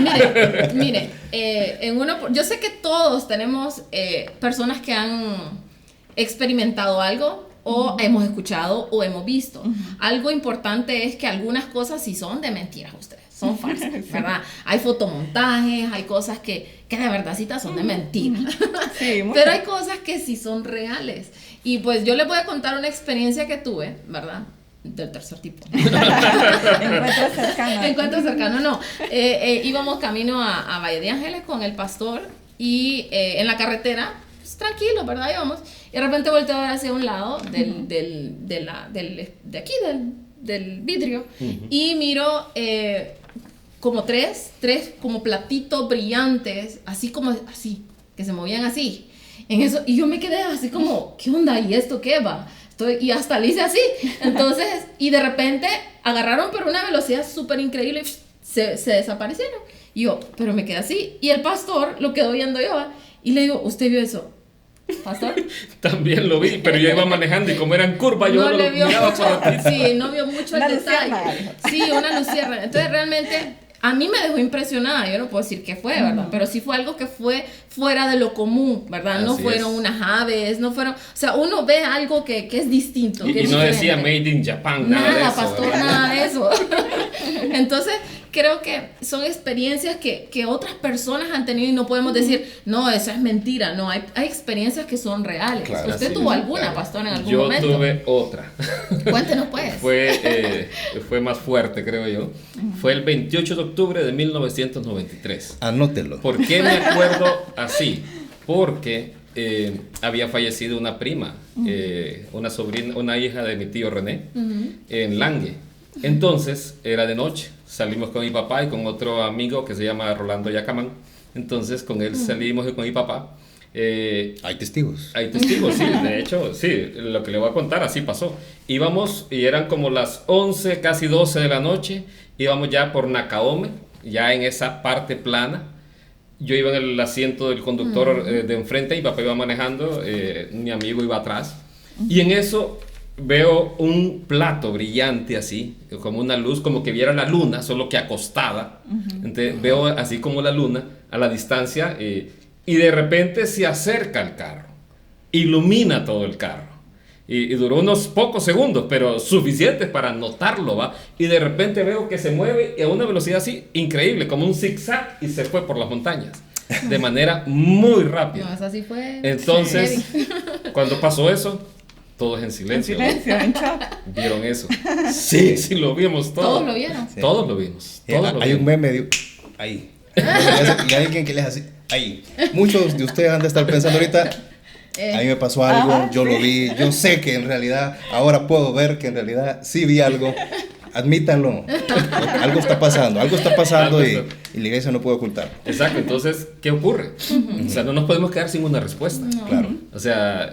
Mire, yo sé que todos tenemos personas que han experimentado algo, o hemos escuchado o hemos visto. Algo importante es que algunas cosas sí son de mentiras ustedes, son falsas, ¿verdad? Hay fotomontajes, hay cosas que de verdadcitas son de mentira. Pero hay cosas que sí son reales. Y pues yo les voy a contar una experiencia que tuve, ¿verdad? Del tercer tipo. Encuentro cercano, no. Íbamos camino a Valle de Ángeles con el pastor y en la carretera, pues, tranquilo, ¿verdad? Íbamos. Y de repente volteo a ver hacia un lado de aquí, del vidrio, y miro como tres como platitos brillantes, así, que se movían así. En eso, y yo me quedé así como, ¿qué onda? ¿Y esto qué va? Y hasta le hice así. Entonces, y de repente agarraron por una velocidad súper increíble y se desaparecieron. Y yo, pero me quedé así. Y el pastor lo quedó viendo yo, y le digo, ¿usted vio eso? ¿Pastor? También lo vi, pero yo iba manejando y como eran curvas, yo no lo miraba por atrás. Sí, no vio mucho el detalle. Sí, una luciérnaga. Entonces realmente a mí me dejó impresionada. Yo no puedo decir qué fue, ¿verdad? Pero sí fue algo que fue fuera de lo común, ¿verdad? No fueron unas aves, no fueron... O sea, uno ve algo que es distinto. Y no decía Made in Japan, nada de eso, pastor, ¿verdad? Nada de eso. Entonces, creo que son experiencias que otras personas han tenido y no podemos decir, no, eso es mentira. No, hay experiencias que son reales. Claro, ¿Usted sí, tuvo alguna, pastor, en algún Yo momento? Yo tuve otra. Cuéntenos pues. Fue más fuerte, creo yo. Fue el 28 de octubre de 1993. Anótelo. ¿Por qué me acuerdo así? Porque había fallecido una prima, una sobrina, una hija de mi tío René, en Langue. Entonces, era de noche. Salimos con mi papá y con otro amigo que se llama Rolando Yacamán. Entonces, con él salimos y con mi papá. Hay testigos. Hay testigos, sí. De hecho, sí, lo que le voy a contar, así pasó. Íbamos y eran como las 11, casi 12 de la noche. Íbamos ya por Nacaome, ya en esa parte plana. Yo iba en el asiento del conductor de enfrente y papá iba manejando, mi amigo iba atrás. Y en eso veo un plato brillante así, como una luz, como que viera la luna, solo que acostada. Entonces veo así como la luna a la distancia y de repente se acerca el carro, ilumina todo el carro. Y duró unos pocos segundos, pero suficientes para notarlo, ¿va? Y de repente veo que se mueve a una velocidad así increíble, como un zigzag, y se fue por las montañas. De manera muy rápida. No, esa sí fue. Entonces, cuando pasó eso, todos en silencio. En silencio, en shock. ¿Vieron eso? Sí, sí, lo vimos todos. ¿Todos lo vieron? Sí. Todos lo vimos. Hay un meme de ahí. Y hay alguien que le hace así. Ahí. Muchos de ustedes han de estar pensando ahorita. A mí me pasó algo, yo lo vi, yo sé que en realidad, ahora puedo ver que en realidad sí vi algo, admítanlo, algo está pasando y la iglesia no puede ocultar. Exacto, entonces, ¿qué ocurre? O sea, no nos podemos quedar sin una respuesta. No. Claro. O sea,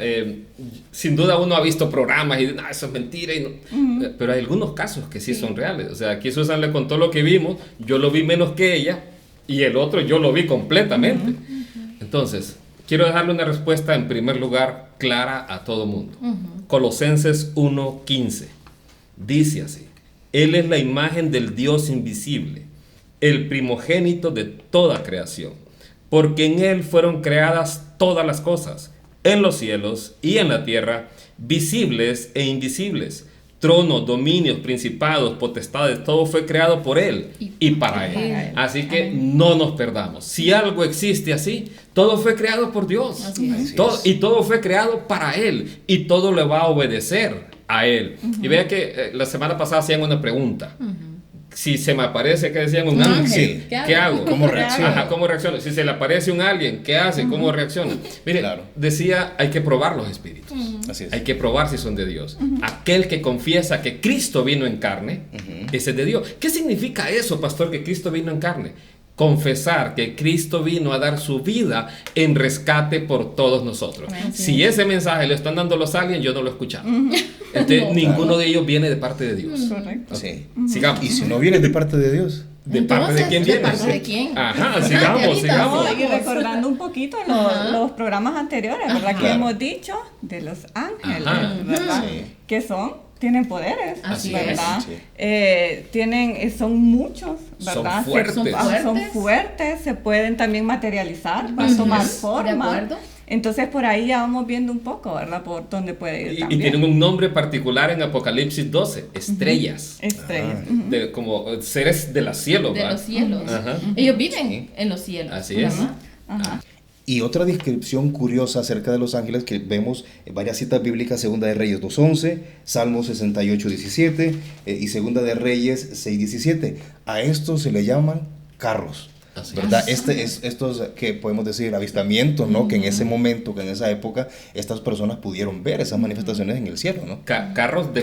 sin duda uno ha visto programas y eso es mentira, pero hay algunos casos que sí son reales. O sea, aquí Susan le contó lo que vimos, yo lo vi menos que ella y el otro yo lo vi completamente. Entonces, quiero dejarle una respuesta en primer lugar clara a todo mundo. Colosenses 1:15 dice así: Él es la imagen del Dios invisible, el primogénito de toda creación, porque en Él fueron creadas todas las cosas, en los cielos y en la tierra, visibles e invisibles. Tronos, dominios, principados, potestades, todo fue creado por Él y para Él. Así que no nos perdamos. Si algo existe así, todo fue creado por Dios. Y todo fue creado para Él. Y todo le va a obedecer a Él. Y vea que la semana pasada hacían una pregunta. Si se me aparece, que decían, un ángel, ¿qué hago? ¿Cómo reacciona? Ajá, ¿cómo reacciona? Si se le aparece un alien, ¿qué hace? ¿Cómo reacciona? Mire, decía, hay que probar los espíritus. Así es. Hay que probar si son de Dios. Aquel que confiesa que Cristo vino en carne, ese es de Dios. ¿Qué significa eso, pastor, que Cristo vino en carne? Confesar que Cristo vino a dar su vida en rescate por todos nosotros. Si ese mensaje lo están dando los aliens, yo no lo he escuchado. Entonces, ninguno de ellos viene de parte de Dios. Correcto. Sí. Sigamos. Y si no viene de parte de Dios, ¿de parte de quién viene? ¿De parte de quién? Ajá, sigamos. Y recordando un poquito los programas anteriores, ¿verdad? Que hemos dicho de los ángeles, ¿verdad? Que tienen poderes, ¿verdad? Son muchos, ¿verdad? Son fuertes, se pueden también materializar, van a tomar forma. ¿De acuerdo? Entonces por ahí ya vamos viendo un poco, ¿verdad? Por dónde puede ir también. Y tienen un nombre particular en Apocalipsis 12, estrellas. Estrellas. Como seres de los cielos. De los cielos. Ellos viven en los cielos. Así es. Y otra descripción curiosa acerca de los ángeles que vemos en varias citas bíblicas: Segunda de Reyes 2:11, Salmos 68:17 y Segunda de Reyes 6:17. A estos se le llaman carros, ¿verdad? Estos que podemos decir avistamientos, ¿no? Que en ese momento, que en esa época, estas personas pudieron ver esas manifestaciones en el cielo, ¿no? Carros de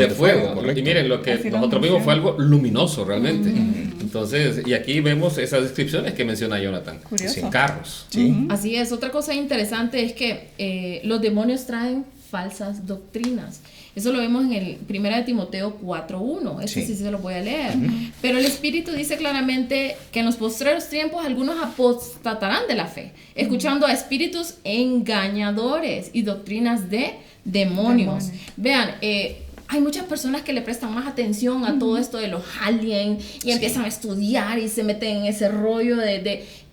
fuego. Correcto. Y miren, lo que nosotros vimos fue algo luminoso realmente. Entonces, y aquí vemos esas descripciones que menciona Jonathan. Curioso. Carros. Así es. Otra cosa interesante es que los demonios traen falsas doctrinas. Eso lo vemos en el 1 de Timoteo 4:1. Sí se lo voy a leer. Pero el Espíritu dice claramente que en los postreros tiempos algunos apostatarán de la fe, escuchando a espíritus engañadores y doctrinas de demonios. Vean, hay muchas personas que le prestan más atención a todo esto de los aliens y empiezan a estudiar y se meten en ese rollo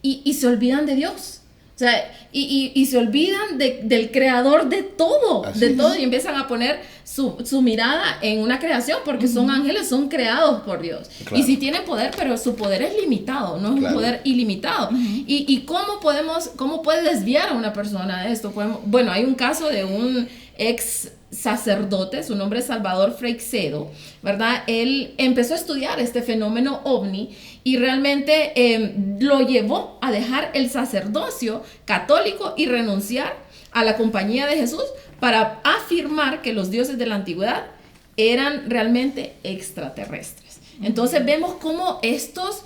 y se olvidan de Dios. sea, y se olvidan del creador de todo, y empiezan a poner su mirada en una creación, porque son ángeles, son creados por Dios. Claro. Y sí tienen poder, pero su poder es limitado, no es un poder ilimitado. ¿Y cómo puede desviar a una persona de esto? Bueno, hay un caso de un ex sacerdote, su nombre es Salvador Freixedo, ¿verdad? Él empezó a estudiar este fenómeno ovni y realmente lo llevó a dejar el sacerdocio católico y renunciar a la compañía de Jesús para afirmar que los dioses de la antigüedad eran realmente extraterrestres. Entonces vemos cómo estas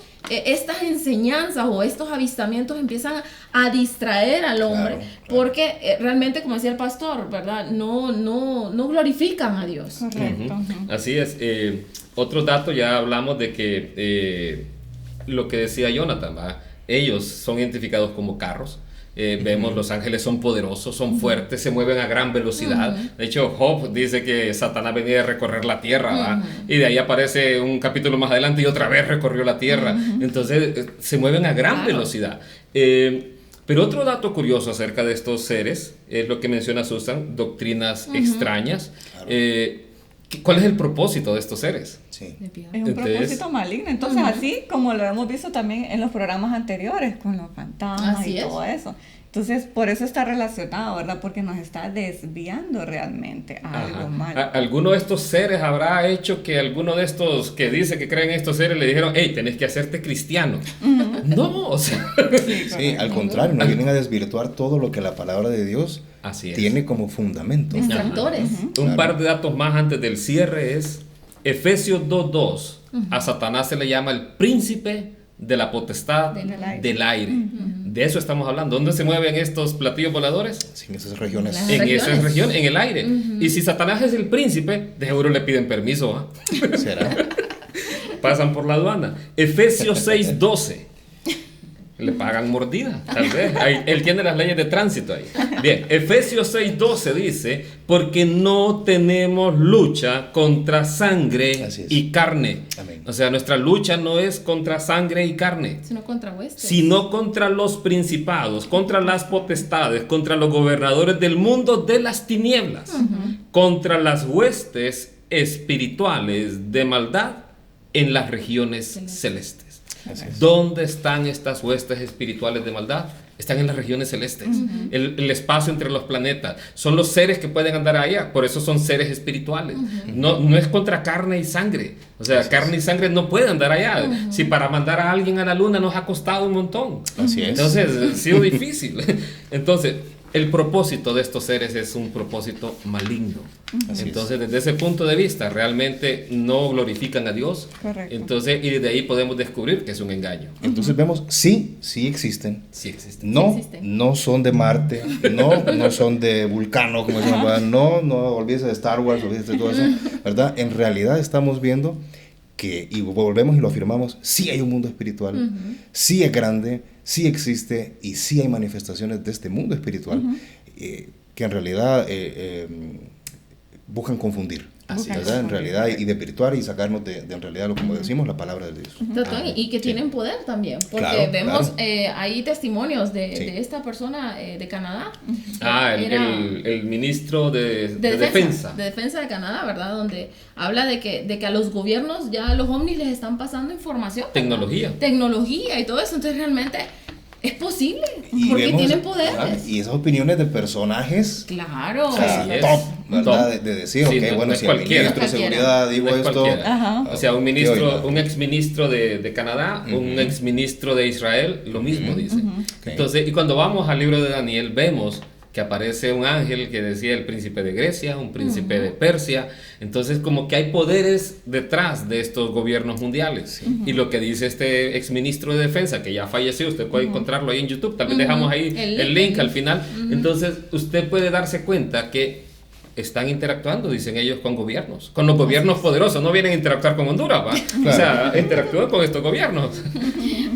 enseñanzas o estos avistamientos empiezan a distraer al hombre, porque realmente, como decía el pastor, ¿verdad? No glorifican a Dios. Correcto. Así es. Otro dato, ya hablamos de que lo que decía Jonathan, ¿verdad? Ellos son identificados como carros. Vemos los ángeles son poderosos, son fuertes, se mueven a gran velocidad. De hecho, Job dice que Satanás venía a recorrer la tierra, ¿va? Y de ahí aparece un capítulo más adelante y otra vez recorrió la tierra. Entonces se mueven a gran velocidad. Pero otro dato curioso acerca de estos seres es lo que menciona Susan, doctrinas extrañas. ¿Cuál es el propósito de estos seres? Sí. Es un propósito maligno. Entonces, así como lo hemos visto también en los programas anteriores, con los fantasmas y todo eso. Entonces, por eso está relacionado, ¿verdad? Porque nos está desviando realmente a algo malo. ¿Alguno de estos seres habrá hecho que alguno de estos que dice que creen estos seres le dijeron, hey, tenés que hacerte cristiano? No, o sea... Sí, al contrario, nos vienen a desvirtuar todo lo que la palabra de Dios tiene como fundamento. Un par de datos más antes del cierre es Efesios 2:2. A Satanás se le llama el príncipe de la potestad del aire. De eso estamos hablando. ¿Dónde se mueven estos platillos voladores? Sí, en esas regiones. En esas regiones, en el aire. Y si Satanás es el príncipe, de seguro le piden permiso. ¿Será? Pasan por la aduana. Efesios 6:12. Le pagan mordida, tal vez. Él tiene las leyes de tránsito ahí. Bien, Efesios 6:12 dice, porque no tenemos lucha contra sangre y carne. Amén. O sea, nuestra lucha no es contra sangre y carne, sino contra los principados, contra las potestades, contra los gobernadores del mundo de las tinieblas, contra las huestes espirituales de maldad en las regiones celestes. ¿Dónde están estas huestes espirituales de maldad? Están en las regiones celestes, el espacio entre los planetas. Son los seres que pueden andar allá, por eso son seres espirituales. No es contra carne y sangre. O sea, carne y sangre no pueden andar allá. Si para mandar a alguien a la luna nos ha costado un montón. Entonces, ha sido difícil. Entonces, el propósito de estos seres es un propósito maligno. Entonces, desde ese punto de vista, realmente no glorifican a Dios. Correcto. Entonces, y de ahí podemos descubrir que es un engaño. Entonces vemos, sí existen. No son de Marte, no son de Vulcano, como decían, no olvides de Star Wars, olvides de todo eso, ¿verdad? En realidad estamos viendo que, y volvemos y lo afirmamos, sí hay un mundo espiritual, sí es grande, sí existe y sí hay manifestaciones de este mundo espiritual que en realidad buscan confundir, ¿verdad? En realidad, y desvirtuar y sacarnos de en realidad, como decimos, la palabra de Dios. Y que tienen poder también, porque vemos ahí testimonios de esta persona de Canadá. El ministro de defensa. De defensa de Canadá, ¿verdad? Donde habla de que a los gobiernos ya los ovnis les están pasando información. Tecnología y todo eso, entonces realmente... Es posible, porque tienen poderes. Y esas opiniones de personajes. Claro. Top, ¿verdad? De decir, bueno, si el ministro de seguridad digo esto. O sea, un exministro de Canadá, un exministro de Israel, lo mismo dice. Entonces, y cuando vamos al libro de Daniel, vemos que aparece un ángel que decía el príncipe de Grecia, un príncipe de Persia. Entonces, como que hay poderes detrás de estos gobiernos mundiales. Y lo que dice este exministro de defensa, que ya falleció, usted puede encontrarlo ahí en YouTube, también dejamos ahí el link al final. Entonces, usted puede darse cuenta que están interactuando, dicen ellos, con gobiernos, con los gobiernos poderosos. No vienen a interactuar con Honduras, ¿va? Claro. O sea, interactúan con estos gobiernos.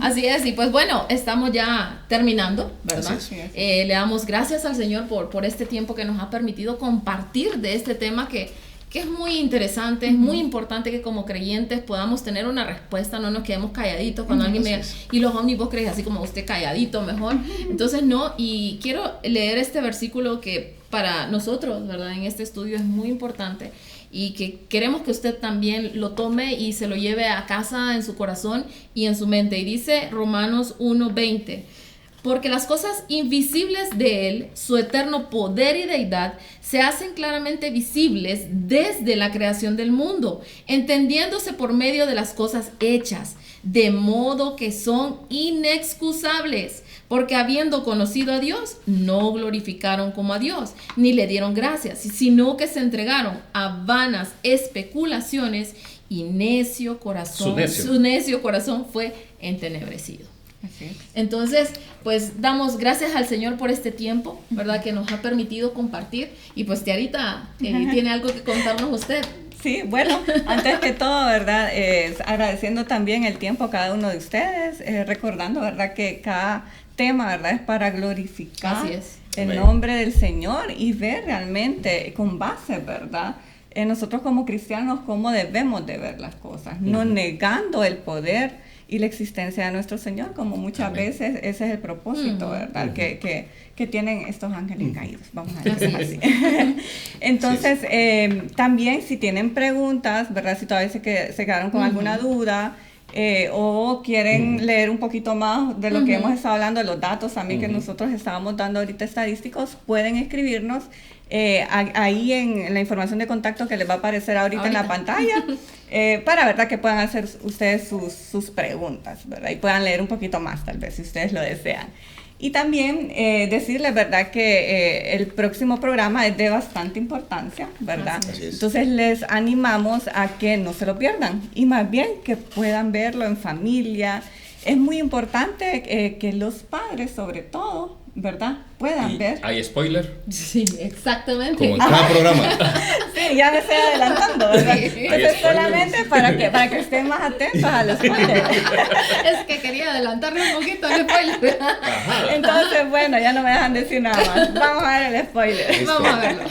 Así es, y pues bueno, estamos ya terminando, ¿verdad? Le damos gracias al Señor por este tiempo que nos ha permitido compartir de este tema que que es muy interesante, es muy importante que como creyentes podamos tener una respuesta, no nos quedemos calladitos cuando alguien me diga, y los ovnis vos crees así como usted calladito mejor. Entonces no, y quiero leer este versículo que para nosotros, ¿verdad? En este estudio es muy importante y que queremos que usted también lo tome y se lo lleve a casa en su corazón y en su mente. Y dice Romanos 1:20. Porque las cosas invisibles de Él, su eterno poder y deidad, se hacen claramente visibles desde la creación del mundo, entendiéndose por medio de las cosas hechas, de modo que son inexcusables, porque habiendo conocido a Dios, no glorificaron como a Dios, ni le dieron gracias, sino que se entregaron a vanas especulaciones y su necio corazón fue entenebrecido. Entonces, pues damos gracias al Señor por este tiempo, ¿verdad? Que nos ha permitido compartir. Y pues Tiarita, ¿tiene algo que contarnos usted? Sí, bueno, antes que todo, ¿verdad? Agradeciendo también el tiempo a cada uno de ustedes, recordando, ¿verdad? Que cada tema, ¿verdad? Es para glorificar el nombre del Señor y ver realmente con base, ¿verdad? Nosotros como cristianos, cómo debemos de ver las cosas, no negando el poder y la existencia de nuestro Señor, como muchas veces ese es el propósito, ¿verdad? Que tienen estos ángeles caídos, vamos a decir así. Entonces, también si tienen preguntas, ¿verdad? Si todavía se quedaron con alguna duda, o quieren leer un poquito más de lo que hemos estado hablando, de los datos también que nosotros estábamos dando ahorita estadísticos, pueden escribirnos ahí en la información de contacto que les va a aparecer ahorita en la pantalla, para verdad que puedan hacer ustedes sus preguntas, ¿verdad? Y puedan leer un poquito más tal vez si ustedes lo desean. Y también decirles, ¿verdad? Que el próximo programa es de bastante importancia, ¿verdad? Entonces les animamos a que no se lo pierdan y más bien que puedan verlo en familia. Es muy importante que los padres, sobre todo, ¿verdad? Puedan ver. ¿Hay spoiler? Sí, exactamente. Como en cada programa. Sí, ya me estoy adelantando, ¿verdad? Entonces solamente para que estén más atentos a los spoilers. Es que quería adelantarme un poquito al spoiler. Entonces, bueno, ya no me dejan decir nada más. Vamos a ver el spoiler. ¿Listo? Vamos a verlo.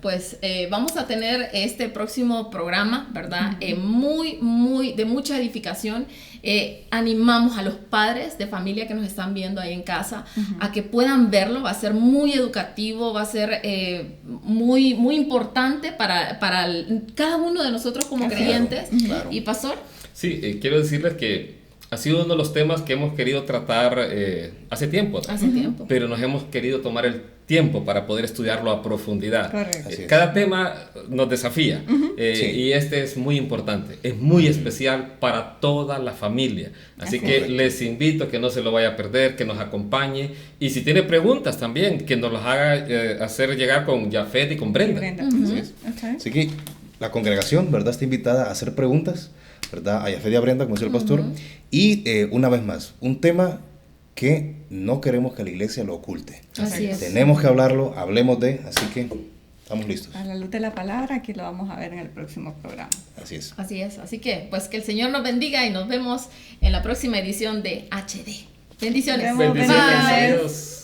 Pues vamos a tener este próximo programa, ¿verdad? Muy de mucha edificación. Animamos a los padres de familia que nos están viendo ahí en casa a que puedan verlo. Va a ser muy educativo, va a ser muy importante para cada uno de nosotros como creyentes. Claro. ¿Y pastor? Sí, quiero decirles que ha sido uno de los temas que hemos querido tratar hace tiempo. Pero nos hemos querido tomar el tiempo para poder estudiarlo a profundidad. Cada tema nos desafía y este es muy importante, es muy especial para toda la familia. Así que les invito a que no se lo vaya a perder, que nos acompañe y si tiene preguntas también, que nos las haga hacer llegar con Jafet y con Brenda. Así que la congregación, ¿verdad? Está invitada a hacer preguntas, ¿verdad? A Jafet y a Brenda, como decía el pastor. Y una vez más, un tema que no queremos que la iglesia lo oculte. Así es. Tenemos que hablarlo, hablemos de, así que estamos listos. A la luz de la palabra, aquí lo vamos a ver en el próximo programa. Así es. Así es. Así que, pues que el Señor nos bendiga y nos vemos en la próxima edición de HD. Bendiciones. Bendiciones. Adiós.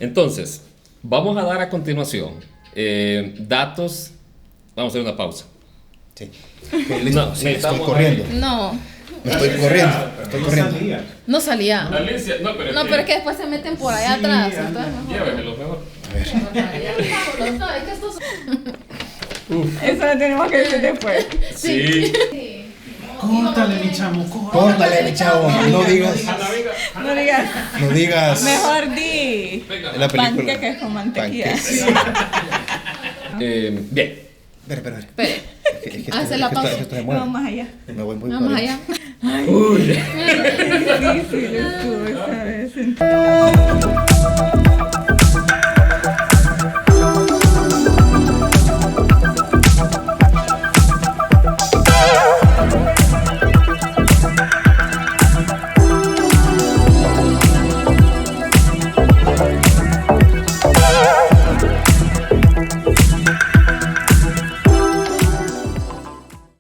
Entonces, vamos a dar a continuación datos. Vamos a hacer una pausa. Sí. No, estoy corriendo. No. Estoy corriendo. No salía. Alicia, no, pero es que después se meten por allá atrás. Llévenmelo mejor. A ver. Eso lo tenemos que decir después. Sí. Córtale, mi chamo, Córtale, mi chavo. No digas. No digas. No digas. Mejor di. La película. Panqueques con mantequilla. Bien. Espera. Hace la pausa. Vamos allá. Me voy muy Vamos allá. Ay, qué difícil estuvo esta vez.